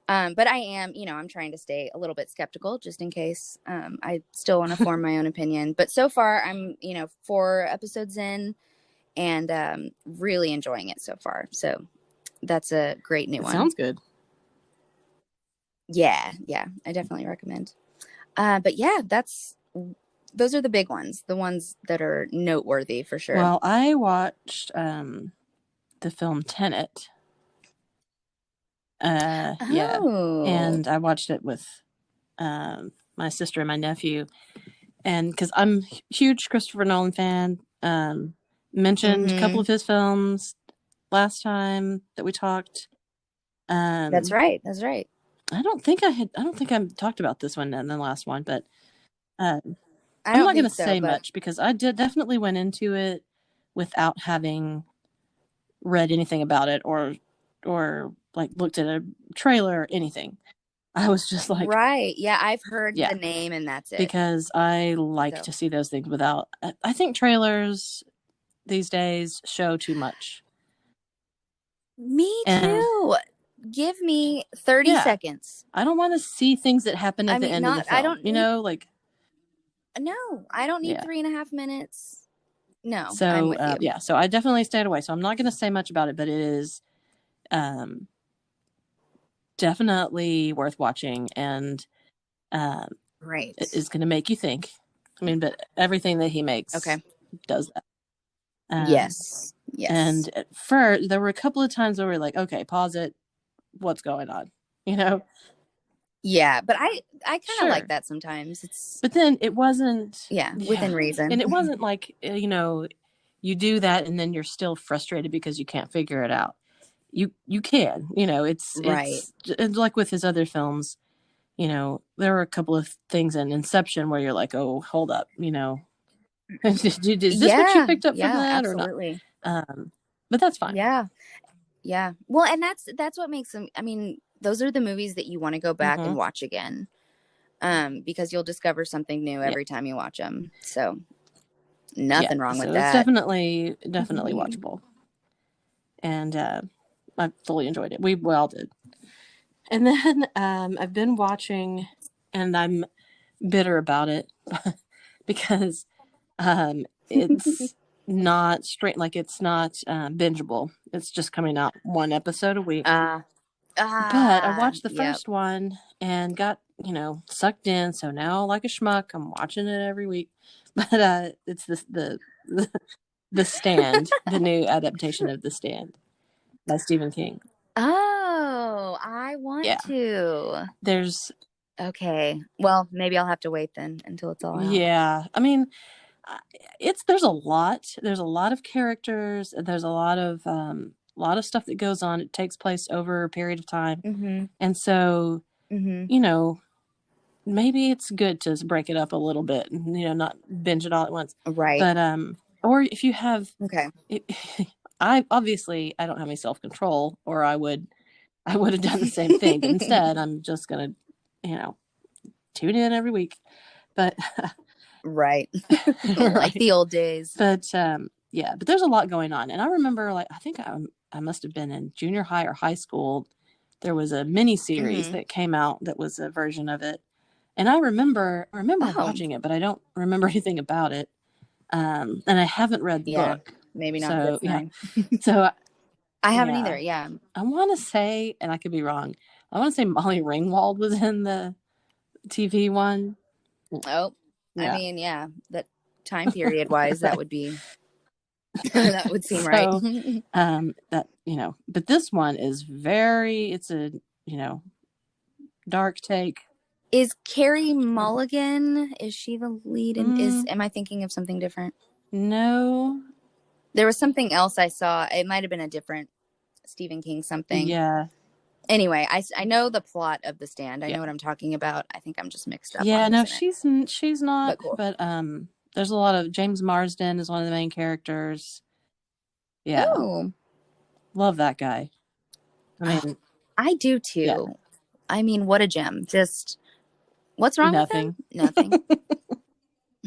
But I am, I'm trying to stay a little bit skeptical just in case. I still want to form my own opinion. But so far, I'm, 4 episodes in and really enjoying it so far. So that's a great new It one. sounds good. Yeah, I definitely recommend. But yeah, those are the big ones, the ones that are noteworthy for sure. Well, I watched the film Tenet. Yeah, Oh. and I watched it with my sister and my nephew, and because I'm a huge Christopher Nolan fan, mentioned a couple Mm-hmm. of his films last time that we talked. That's right. That's right. I don't think I talked about this one in the last one, but uh, I I'm don't not going think to so, say but much because I definitely went into it without having read anything about it or like looked at a trailer or anything. I was just like, right. Yeah, I've heard yeah, the name and that's it. because I like So to see those things without. I think trailers these days show too much. me And too. Give me 30 yeah, seconds. I don't want to see things that happen I at the mean, end of the I film, don't need, like, no, I don't need yeah. 3.5 minutes. No, I'm So, with you. yeah, so I definitely stayed away. So I'm not going to say much about it, but it is um, definitely worth watching and um, it Right. is going to make you think. I mean, but everything that he makes Okay. does that. Um, Yes. Yes. and at first, there were a couple of times where we were like, okay, pause it. What's going on? You know? Yeah, but I kind of like Sure. that sometimes. It's But then it wasn't, yeah, yeah. within And reason. it wasn't like, you do that and then you're still frustrated because you can't figure it out. You can, Right. it's like with his other films, there were a couple of things in Inception where you're like, oh, hold up, is this what you Yeah. picked up from Yeah, that or not? absolutely. Um, but that's fine. Yeah. Yeah. Well, and that's what makes them, I mean, those are the movies that you want to go back Mm-hmm. and watch again. Because you'll discover something new Yeah. every time you watch them. So, Yeah. nothing wrong with So it's that. definitely watchable. And I fully enjoyed it. We all did. And then I've been watching, and I'm bitter about it because it's not straight, like it's not bingeable. It's just coming out one episode a week. Uh But I watched the yep. first one and got, sucked in. So now, like a schmuck, I'm watching it every week. But it's the Stand, the new adaptation of The Stand by Stephen King. Oh, I want Yeah, to. there's Okay. Well, maybe I'll have to wait then until it's all out. yeah. I mean, there's a lot. There's a lot of characters. There's a lot of stuff that goes on. It takes place over a period of time, Mm-hmm. and so Mm-hmm. you know maybe it's good to break it up a little bit and not binge it all at once. Right. But or if you have, Okay. it, I don't have any self control, or I would have done the same thing. But instead, I'm just gonna tune in every week. But Right. Like right. the old days. But yeah, but there's a lot going on, and I remember like I think I must have been in junior high or high school. There was a mini series Mm-hmm. that came out that was a version of it, and I remember Oh, watching it, but I don't remember anything about it. And I haven't read the yeah. book, Maybe not so this yeah, time. so I haven't yeah, either. Yeah. I want to say, and I could be wrong. I want to say Molly Ringwald was in the TV one. Oh, I Yeah. mean, yeah, that time period wise, that Right. would be that would seem right. So that but this one is it's a dark take. Is Carrie Mulligan? Is she the lead? And mm, am I thinking of something different? no. There was something else I saw. It might have been a different Stephen King something. Yeah. Anyway, I know the plot of The Stand. I Yeah. know what I'm talking about. I think I'm just mixed up on Yeah, who's no, in it. she's not, But cool. but there's a lot of James Marsden is one of the main characters. Yeah. Oh, Love that guy. I mean, I do yeah, too. I mean, what a gem. Just what's wrong with him? nothing.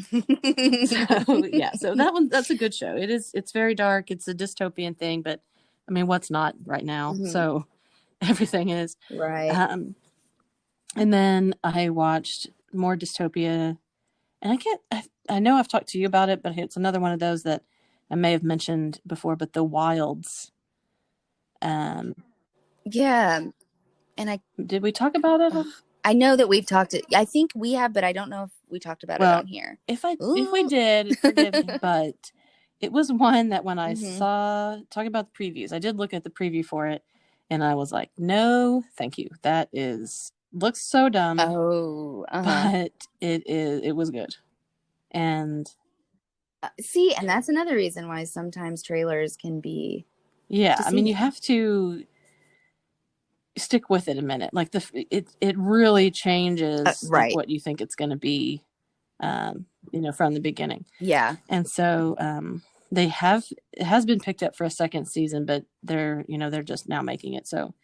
Nothing. So, yeah, so that's a good show. It's very dark. It's a dystopian thing, but I mean, what's not right now? Mhm. So, everything is. Right. And then I watched more dystopia, and I know I've talked to you about it, but it's another one of those that I may have mentioned before, but The Wilds. Um, Yeah. And did we talk about it? I know that we've talked it. I think we have, but I don't know if we talked about it Well, on here. if we Ooh. did, forgive me, but it was one that when I Hmm. saw talking about the previews, I did look at the preview for it, and I was like, no, thank you. That is looks so dumb, Oh, but it was good. And see, and that's another reason why sometimes trailers can be yeah, I mean, you deceiving. have to stick with it a minute. Like it really changes like Right. what you think it's going to be, from the beginning. Yeah. And so they have it has been picked up for a second season, but they're just now making it, so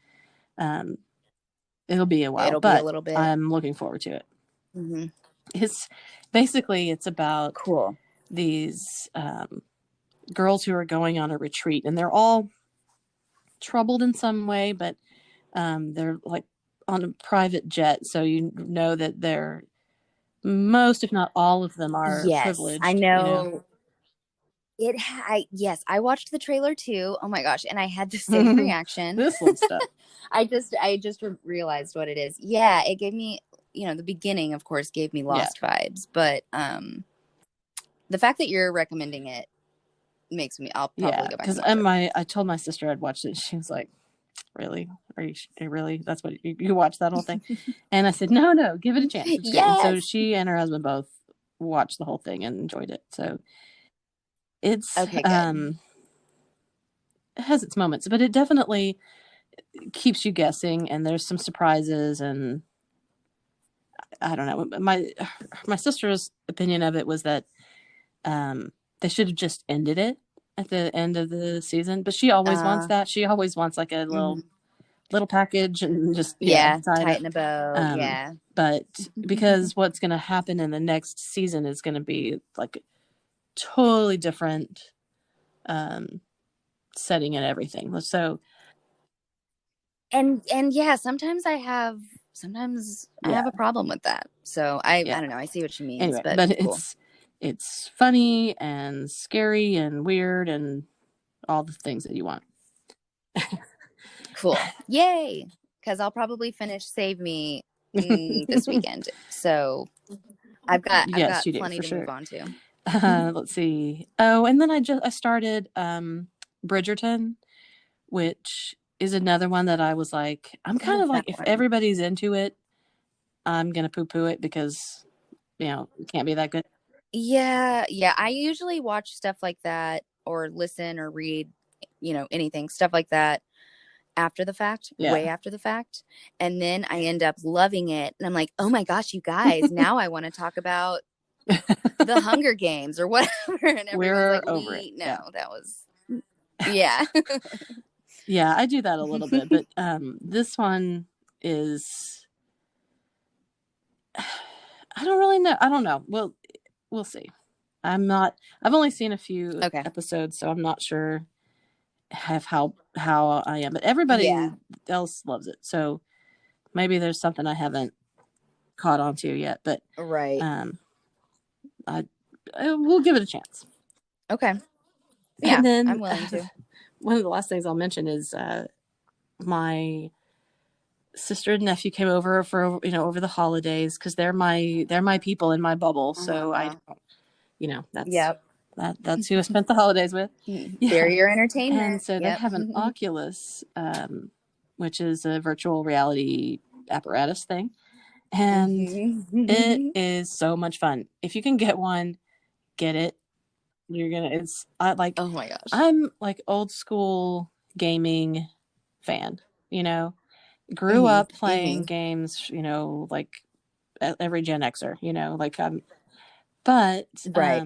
um, it'll be a while. It'll be a But little bit. I'm looking forward to it. Hmm. It's it's about Cool. these girls who are going on a retreat, and they're all troubled in some way, but they're like on a private jet, so you know that they're most, if not all of them, are Yes, I privileged. know. Yes, I watched the trailer too. Oh my gosh, and I had the same reaction. This one's stuff. I just realized what it is. Yeah, it gave me, the beginning of course gave me Yeah, Lost vibes, but the fact that you're recommending it makes me I'll probably yeah. go back Because and watch it. I told my sister I'd watched it. She was like, "Really? Are you really? That's what you watched that whole thing?" And I said, "No, no, give it a chance. It's great." And so Yes. she and her husband both watched the whole thing and enjoyed it. So it's Okay, good. it has its moments, but it definitely keeps you guessing, and there's some surprises. And I don't know. My sister's opinion of it was that they should have just ended it at the end of the season, but she always wants Uh that. She always wants like a mhm. little package and just Yeah, tie it up. tighten a bow. Um, Yeah. but because what's going to happen in the next season is going to be like totally different um, setting and everything. So And yeah, sometimes I yeah, have a problem with that. So I yeah. don't know, I see what she means, Anyway, but but cool. it's funny and scary and weird and all the things that you want. Cool. Yay. Because I'll probably finish Save Me this weekend. So I've Yes, got you do plenty for to move sure. on to. Let's see. Oh, and then I started Bridgerton, which is another one that I was like, I'm What kind is of like, that if one? everybody's into it, I'm gonna poo poo it because it can't be that good. Yeah, yeah. I usually watch stuff like that or listen or read, anything, stuff like that after the fact, Yeah. way after the fact. And then I end up loving it. And I'm like, oh my gosh, you guys, now I want to talk about the Hunger Games or whatever. And everyone's We're like, over it. no, Yeah. that was, yeah. Yeah, I do that a little bit, but this one is I don't really know. I don't know. We'll see. I've only seen a few Okay. episodes, so I'm not sure have how I am, but Yeah. everybody else loves it. So maybe there's something I haven't caught on to yet, but Right. um I we'll give it a chance. Okay. And Yeah, then I'm willing to. one of the last things I'll mention is my sister and nephew came over for over the holidays because they're my people in my bubble. So I Uh-huh. don't, Yep. that's who I spent the holidays with. They're Yeah, your and entertainment. so they Yep. have an Oculus, which is a virtual reality apparatus thing, and it Hmm. is so much fun. If you can get one, get it. You're gonna. It's I like. Oh my gosh. I'm like old school gaming fan. You know, grew Hmm. up playing Hmm. games. Like every Gen Xer. Like but Right.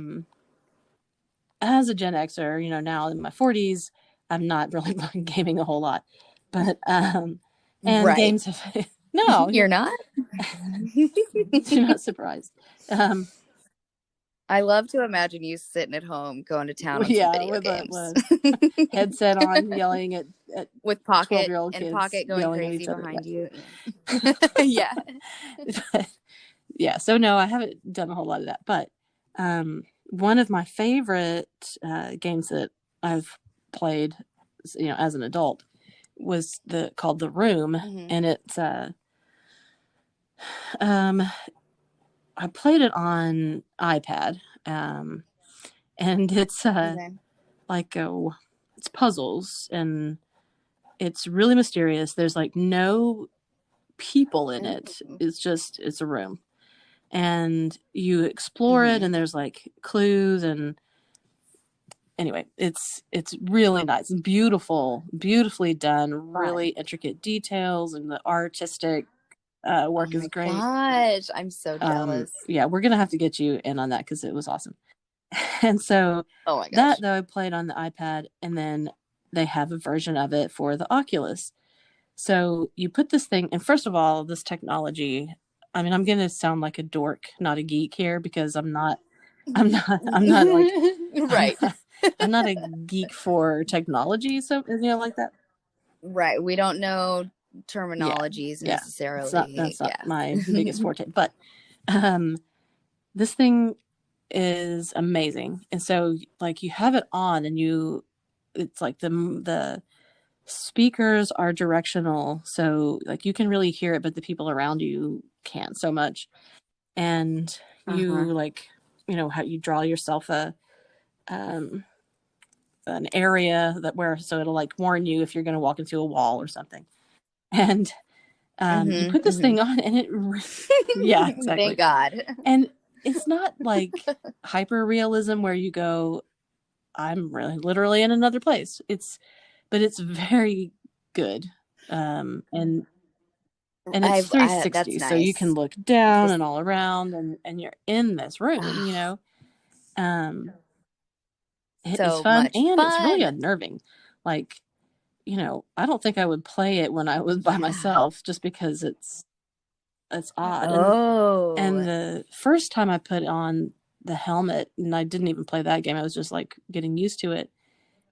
as a Gen Xer, now in my 40s, I'm not really gaming a whole lot, but and Right. games have no, You're not? you're not surprised. Um, I love to imagine you sitting at home going to town on some Yeah, video with a, games. with a headset on, yelling at With Pocket 12-year-old and kids Pocket going yelling at crazy each other. behind Yeah. you. Yeah. Yeah. But, yeah, so no, I haven't done a whole lot of that. But one of my favorite games that I've played, as an adult, was called The Room, Hmm. and it's um, I played it on iPad, and it's Okay. like it's puzzles, and it's really mysterious. There's like no people in it. Ooh. It's a room, and you explore it, Hmm. and there's like clues, and anyway, it's really nice, beautifully done, really Fun. intricate details, and the artistic Oh work is my great. gosh. I'm so jealous. Yeah, we're gonna have to get you in on that because it was awesome. And so Oh my that, gosh. though, I played on the iPad, and then they have a version of it for the Oculus. So you put this thing, and first of all, this technology. I mean, I'm gonna sound like a dork, not a geek here, because I'm not. I'm not. I'm not like. I'm Right. not. I'm not a geek for technology, so like that. Right. We don't know Yeah, terminologies yeah. It's not. necessarily. That's not Yeah. my biggest forte. But um, this thing is amazing, and so like you have it on, and it's like the speakers are directional, so like you can really hear it, but the people around you can't so much. And you Uh-huh. like, how you draw yourself um an area so it'll like warn you if you're going to walk into a wall or something. And you Hmm. put this Hmm. thing on, and yeah, Thank exactly. God. And it's not like hyper realism where you go, I'm really literally in another place. But it's very good. And it's That's 360, so you can nice. look down This and all around, and you're in this room. ah, Um, it is so fun, much and it's really fun. unnerving. Like, I don't think I would play it when I was by Yeah. myself, just because it's odd. And Oh. the first time I put on the helmet, and I didn't even play that game, I was just like getting used to it.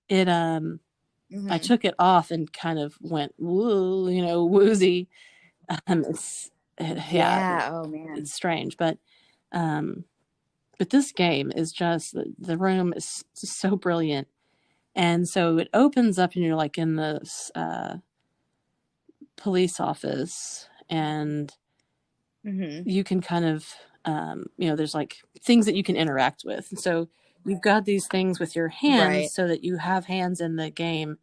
It I Hmm. took it off and kind of went woo, woozy. It's yeah, Yeah. Oh man. it's strange, um, but this game is just the room is so brilliant, and so it opens up, and you're like in this police office, and Hmm. you can kind of there's like things that you can interact with, and so you've got these things with your hands, Right. so that you have hands in the game,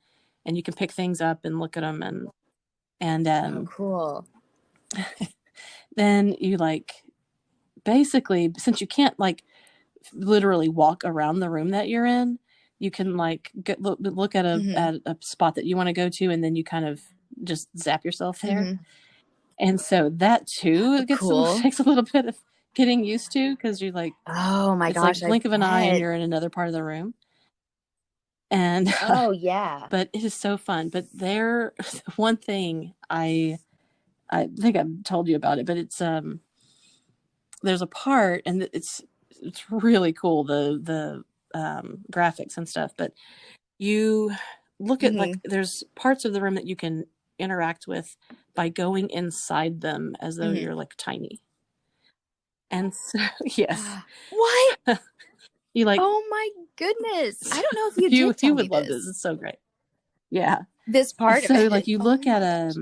and you can pick things up and look at them, and Oh, cool. then you like basically, since you can't like literally walk around the room that you're in, you can like look at Hmm. a spot that you want to go to, and then you kind of just zap yourself there. Hmm. And so that too Cool. takes a little bit of getting used to, because you're like, Oh my it's like gosh, I blink of an eye and bet. you're in another part of the room. And Oh yeah. but it is so fun. But there, one thing I think I've told you about it, but it's there's a part, and it's really cool, the graphics and stuff. But you look at, like, Hmm. there's parts of the room that you can interact with by going inside them as though Hmm. you're like tiny. And so yes, What? you like Oh my goodness. I don't know if you did you tell me would love this. this. It's so great. Yeah. This And part of so like it. you Oh look at my gosh.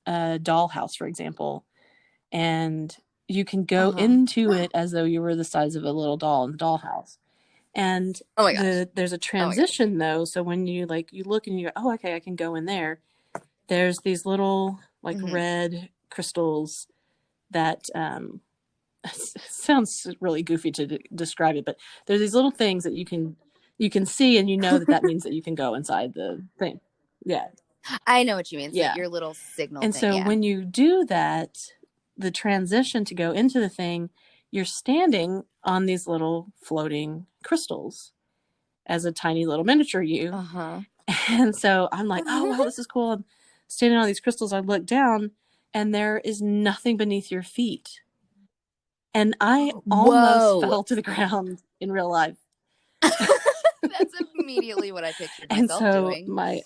a dollhouse, for example, and you can go Uh-huh. into it as though you were the size of a little doll in the dollhouse. And Oh my gosh. there's a Oh my gosh. transition, though. So when you look and you go, oh, okay, I can go in there. There's these little like Hmm. red crystals that sounds really goofy to describe it, but there's these little things that you can see, and that means that you can go inside the thing. Yeah, I know what you mean. It's like yeah. your little signal And thing. so Yeah. when you do that, the transition to go into the thing, you're standing on these little floating crystals as a tiny little miniature you. Uh-huh. And so I'm like, oh, wow, this is cool. I'm standing on these crystals. I look down, and there is nothing beneath your feet. And I almost Whoa. fell to the ground in real life. That's immediately what I pictured And myself so doing. my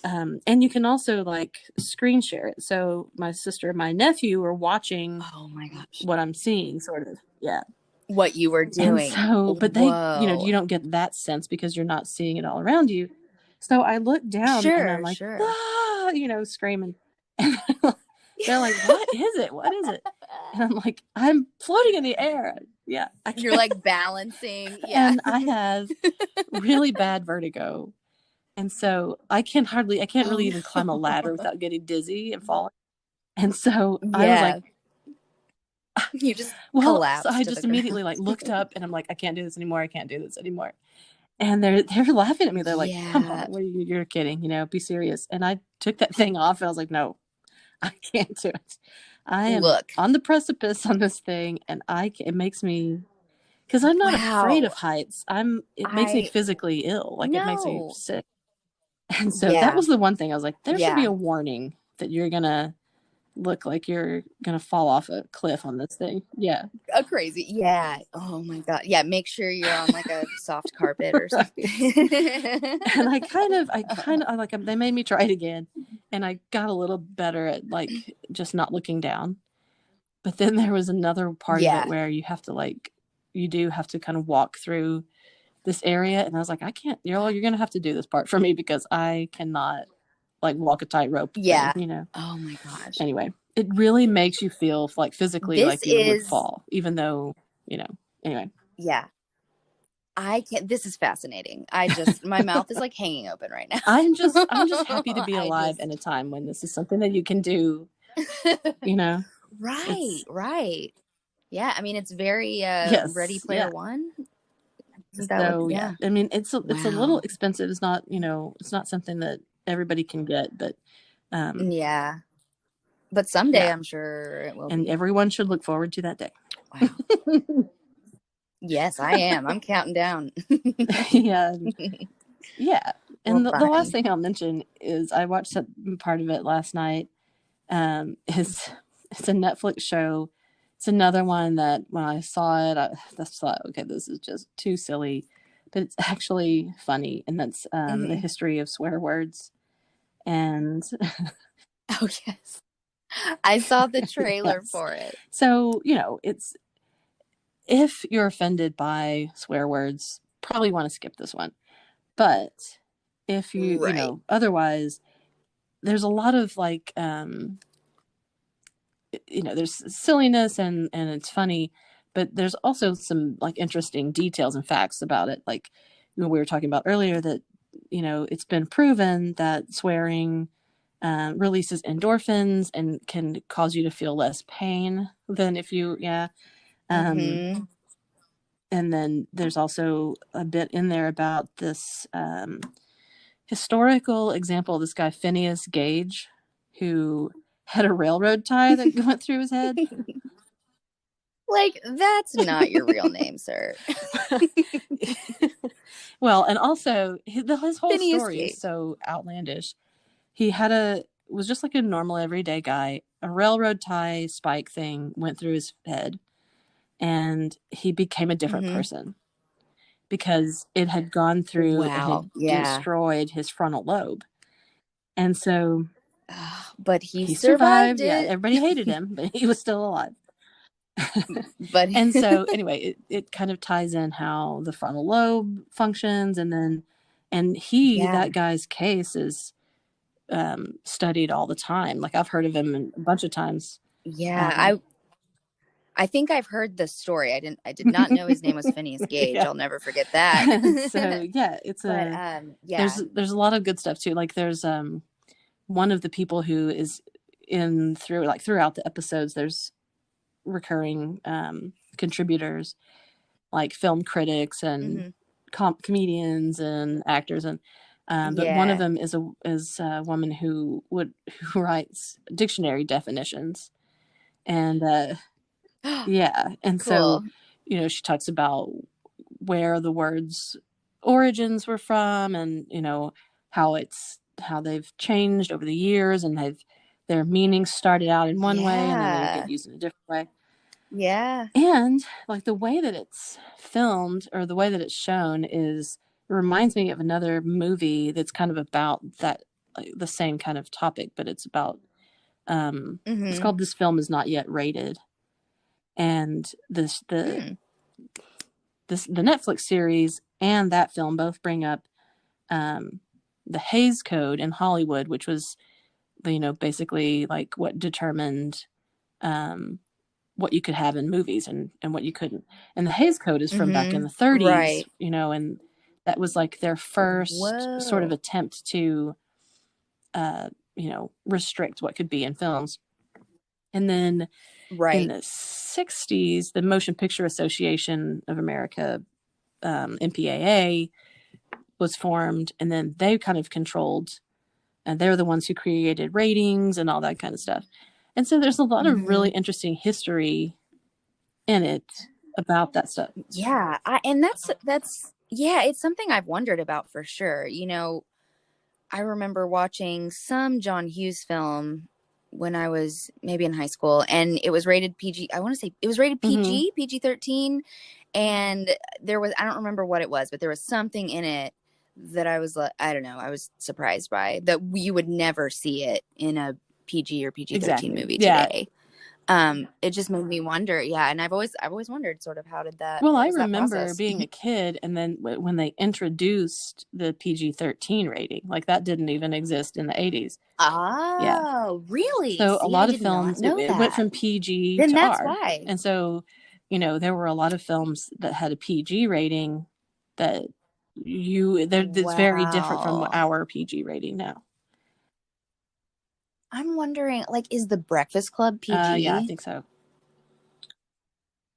and you can also like screen share it. So my sister and my nephew are watching Oh my gosh. what I'm seeing, sort of. Yeah. What you were And doing. so, but they, Whoa. you don't get that sense because you're not seeing it all around you. So I look down and I'm Sure, like, sure. ah, screaming. And they're like, what is it? What is it? And I'm like, I'm floating in the air. Yeah, I You're can't. like balancing. Yeah. And I have really bad vertigo. And so I can't Oh really even climb a ladder no. without getting dizzy and falling. And so I was like, Yeah. You just well, so collapse I to the just ground. immediately like looked up and I'm like, I can't do this anymore. I can't do this anymore. And they're laughing at me. They're like, come Yeah. on, you're kidding, be serious. And I took that thing off and I was like, no, I can't do it. I am Look. on the precipice on this thing. And it makes me, because I'm not afraid Wow. of heights. It makes me I physically ill. Like it makes me no. sick. And so that Yeah. was the one thing I was like, there should be Yeah. a warning that you're going to look like you're going to fall off a cliff on this thing. Yeah. A crazy. Yeah. Oh my god. Yeah, make sure you're on like a soft carpet or Right. something. And I like, they made me try it again. And I got a little better at like just not looking down. But then there was another part of it Yeah. where you do have to kind of walk through this area. And I was like, I can't, you're going to have to do this part for me because I cannot like walk a tightrope thing, Yeah. you know? Oh my gosh. Anyway, it really makes you feel like physically This like you would is fall, even though, anyway. yeah. I can't this is fascinating. My mouth is like hanging open right now. I'm just happy to be I alive in just a time when this is something that you can do, you know? Right, It's right. Yeah, I mean it's very Ready yes, Player yeah. One. Isn't that what So yeah, yeah. I mean it's a little Wow. expensive. It's not, it's not something that everybody can get, but Yeah. But someday yeah. I'm sure it will And be. everyone should look forward to that day. Wow. Yes, I am. I'm counting down. Yeah. Yeah. Well, And the last fun. thing I'll mention is I watched part of it last night. Is It's a Netflix show. It's another one that when I saw it, I just thought, okay, this is just too silly, but it's actually funny, and that's the Hmm. history of swear words. And Oh yes. I saw the trailer yes, for it. so it's if you're offended by swear words, probably want to skip this one. But if Right. otherwise, there's a lot of like there's silliness and it's funny, but there's also some like interesting details and facts about it. Like we were talking about earlier that it's been proven that swearing releases endorphins and can cause you to feel less pain than if you yeah. Um, Mm-hmm. and then there's also a bit in there about this historical example of this guy Phineas Gage, who had a railroad tie that went through his head. Like that's not your real name, sir. Well, and also his whole Phineas story is Gage. so outlandish. He was just like a normal everyday guy. A railroad tie spike thing went through his head, and he became a different Mm-hmm. person because it had gone through and Wow. had Yeah. destroyed his frontal lobe. And so But he he survived survived. Yeah, it. everybody hated him, but he was still alive. But And so anyway, it kind of ties in how the frontal lobe functions, and yeah. that guy's case is studied all the time. Like I've heard of him a bunch of times. Yeah. Um, I think I've heard the story. I did not know his name was Phineas Gage. yeah. I'll never forget that. And so yeah, But yeah. there's a lot of good stuff too. Like there's one of the people who is throughout the episodes. There's recurring contributors like film critics and Hmm. comedians and actors and but one of Yeah. them is a woman who writes dictionary definitions and yeah, and so Cool. she talks about where the words origins were from, and how they've changed over the years, and their meanings started out in one way and then they get Yeah. used in a different way. Yeah. And like the way that it's filmed or the way that it's shown is, it reminds me of another movie that's kind of about that, like the same kind of topic, but it's about, it's Mm-hmm. called This Film Is Not Yet Rated. And Mm. the Netflix series and that film both bring up, um, the Hays Code in Hollywood, which was, basically like what determined, um, what you could have in movies and what you couldn't. And the Hays Code is from back in Mm-hmm. the 30s, Right. and that was like their first sort of Whoa. attempt to, restrict what could be in films. And then in Right. the 60s, the Motion Picture Association of America, MPAA, was formed, and then they kind of controlled, and they're the ones who created ratings and all that kind of stuff. And so there's a lot of Mm-hmm. really interesting history in it about that stuff. Yeah. And that's yeah, it's something I've wondered about for sure. I remember watching some John Hughes film when I was maybe in high school, and it was rated PG. I want to say it was rated Mm-hmm. PG 13, and there was, I don't remember what it was, but there was something in it that I was like, I don't know, I was surprised by that you would never see it in a PG or PG 13 Exactly. movie Yeah. today. It just made me wonder. Yeah, and I've always wondered sort of how did that, Well, what I was that remember process? being a kid, and then when they introduced the PG-13 rating, like that didn't even exist in the 80s. Yeah. Oh, really? So a See, I lot of did not films, it, know it went that. from PG Then to that's R. why. And so, there were a lot of films that had a PG rating that that's very different from Wow. our PG rating now. I'm wondering, like, is The Breakfast Club Yeah, I PG? think so.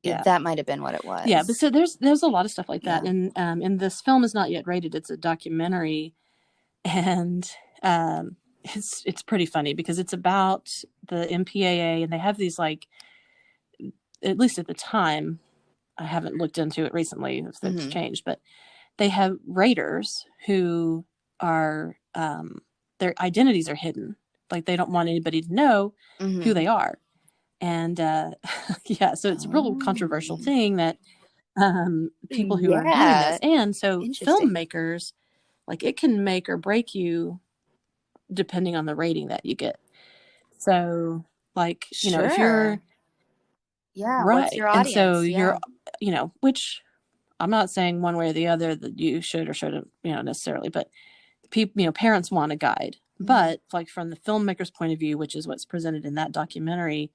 Yeah. That might have been what it Yeah, but was. so there's a lot of stuff like that, Yeah. and This Film Is Not Yet Rated. It's a documentary, and it's pretty funny because it's about the MPAA, and they have these, like, at least at the time, I haven't looked into it recently if that's Mm-hmm. changed, but they have raters who are, their identities are hidden, like they don't want anybody to know who Mm-hmm. they are, and yeah, so it's a real controversial Oh. thing that, people who are viewing this, Yeah. and so Interesting. filmmakers, like, it can make or break you depending on the rating that you get. So, like, if you're Sure. Yeah. What's right, your and so audience? you're, Yeah. which I'm not saying one way or the other that you should or shouldn't, necessarily, but people, parents want a guide. Mm-hmm. But like from the filmmaker's point of view, which is what's presented in that documentary,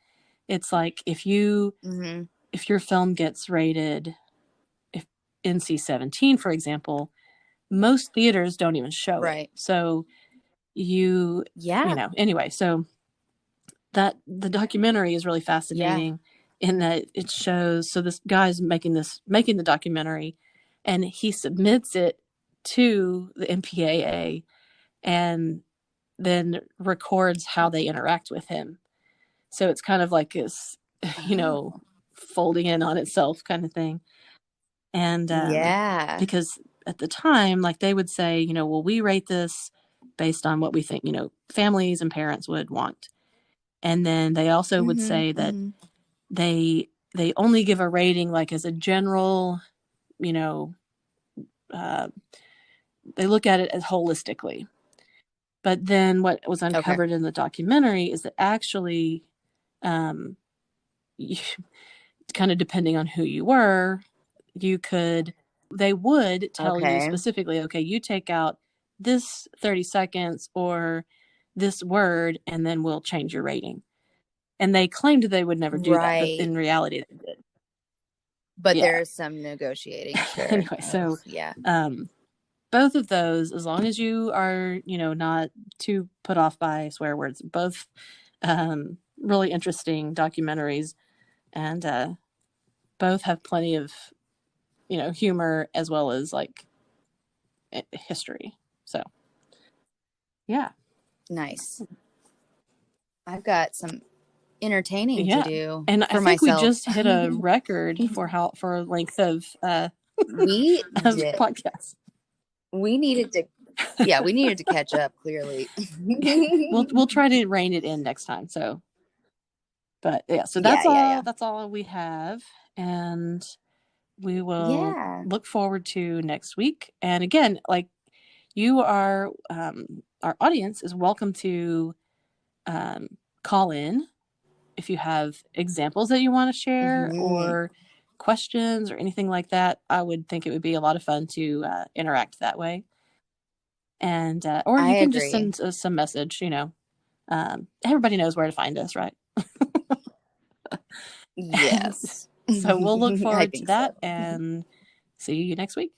it's like Mm-hmm. if your film gets rated, if NC-17, for example, most theaters don't even show it. Right. So Yeah. anyway, so that the documentary is really Yeah. fascinating in that it shows, so this guy's making the documentary, and he submits it to the MPAA, and then records how they interact with him. So it's kind of like this, you know, Oh. folding in on itself kind of thing. And Yeah. because at the time, like they would say, well, we rate this based on what we think, families and parents would want. And then they also would Mm-hmm. say that Mm-hmm. they they only give a rating like as a general, you know, uh, they look at it as holistically. But then what was Okay. uncovered in the documentary is that actually, um, you, kind of depending on who you were, you could, they would tell you Okay. specifically, okay, you take out this 30 seconds or this word, and then we'll change your rating. And they claimed they would never do that, but Right. in reality, they did. But Yeah. there's some negotiating, sure. Anyway, Oh, so yeah. um, both of those, as long as you are, not too put off by swear words, both really interesting documentaries, and both have plenty of, humor as well as like history. So, yeah. Nice. I've got some entertaining to Yeah. do And I for think we myself. just hit a record for length We of did. podcasts. We needed to, yeah, we needed to catch up, clearly. We'll try to rein it in next time. So But yeah, so Yeah, yeah, yeah. that's all we have. And we will Yeah. look forward to next week. And again, like, you are, our audience is welcome to um, call in if you have examples that you want to share Hmm. or questions or anything like that. I would think it would be a lot of fun to interact that way. And or I you can just agree. send us some message. Everybody knows where to find us, right? And Yes. so we'll look I forward to think so. that and see you next week.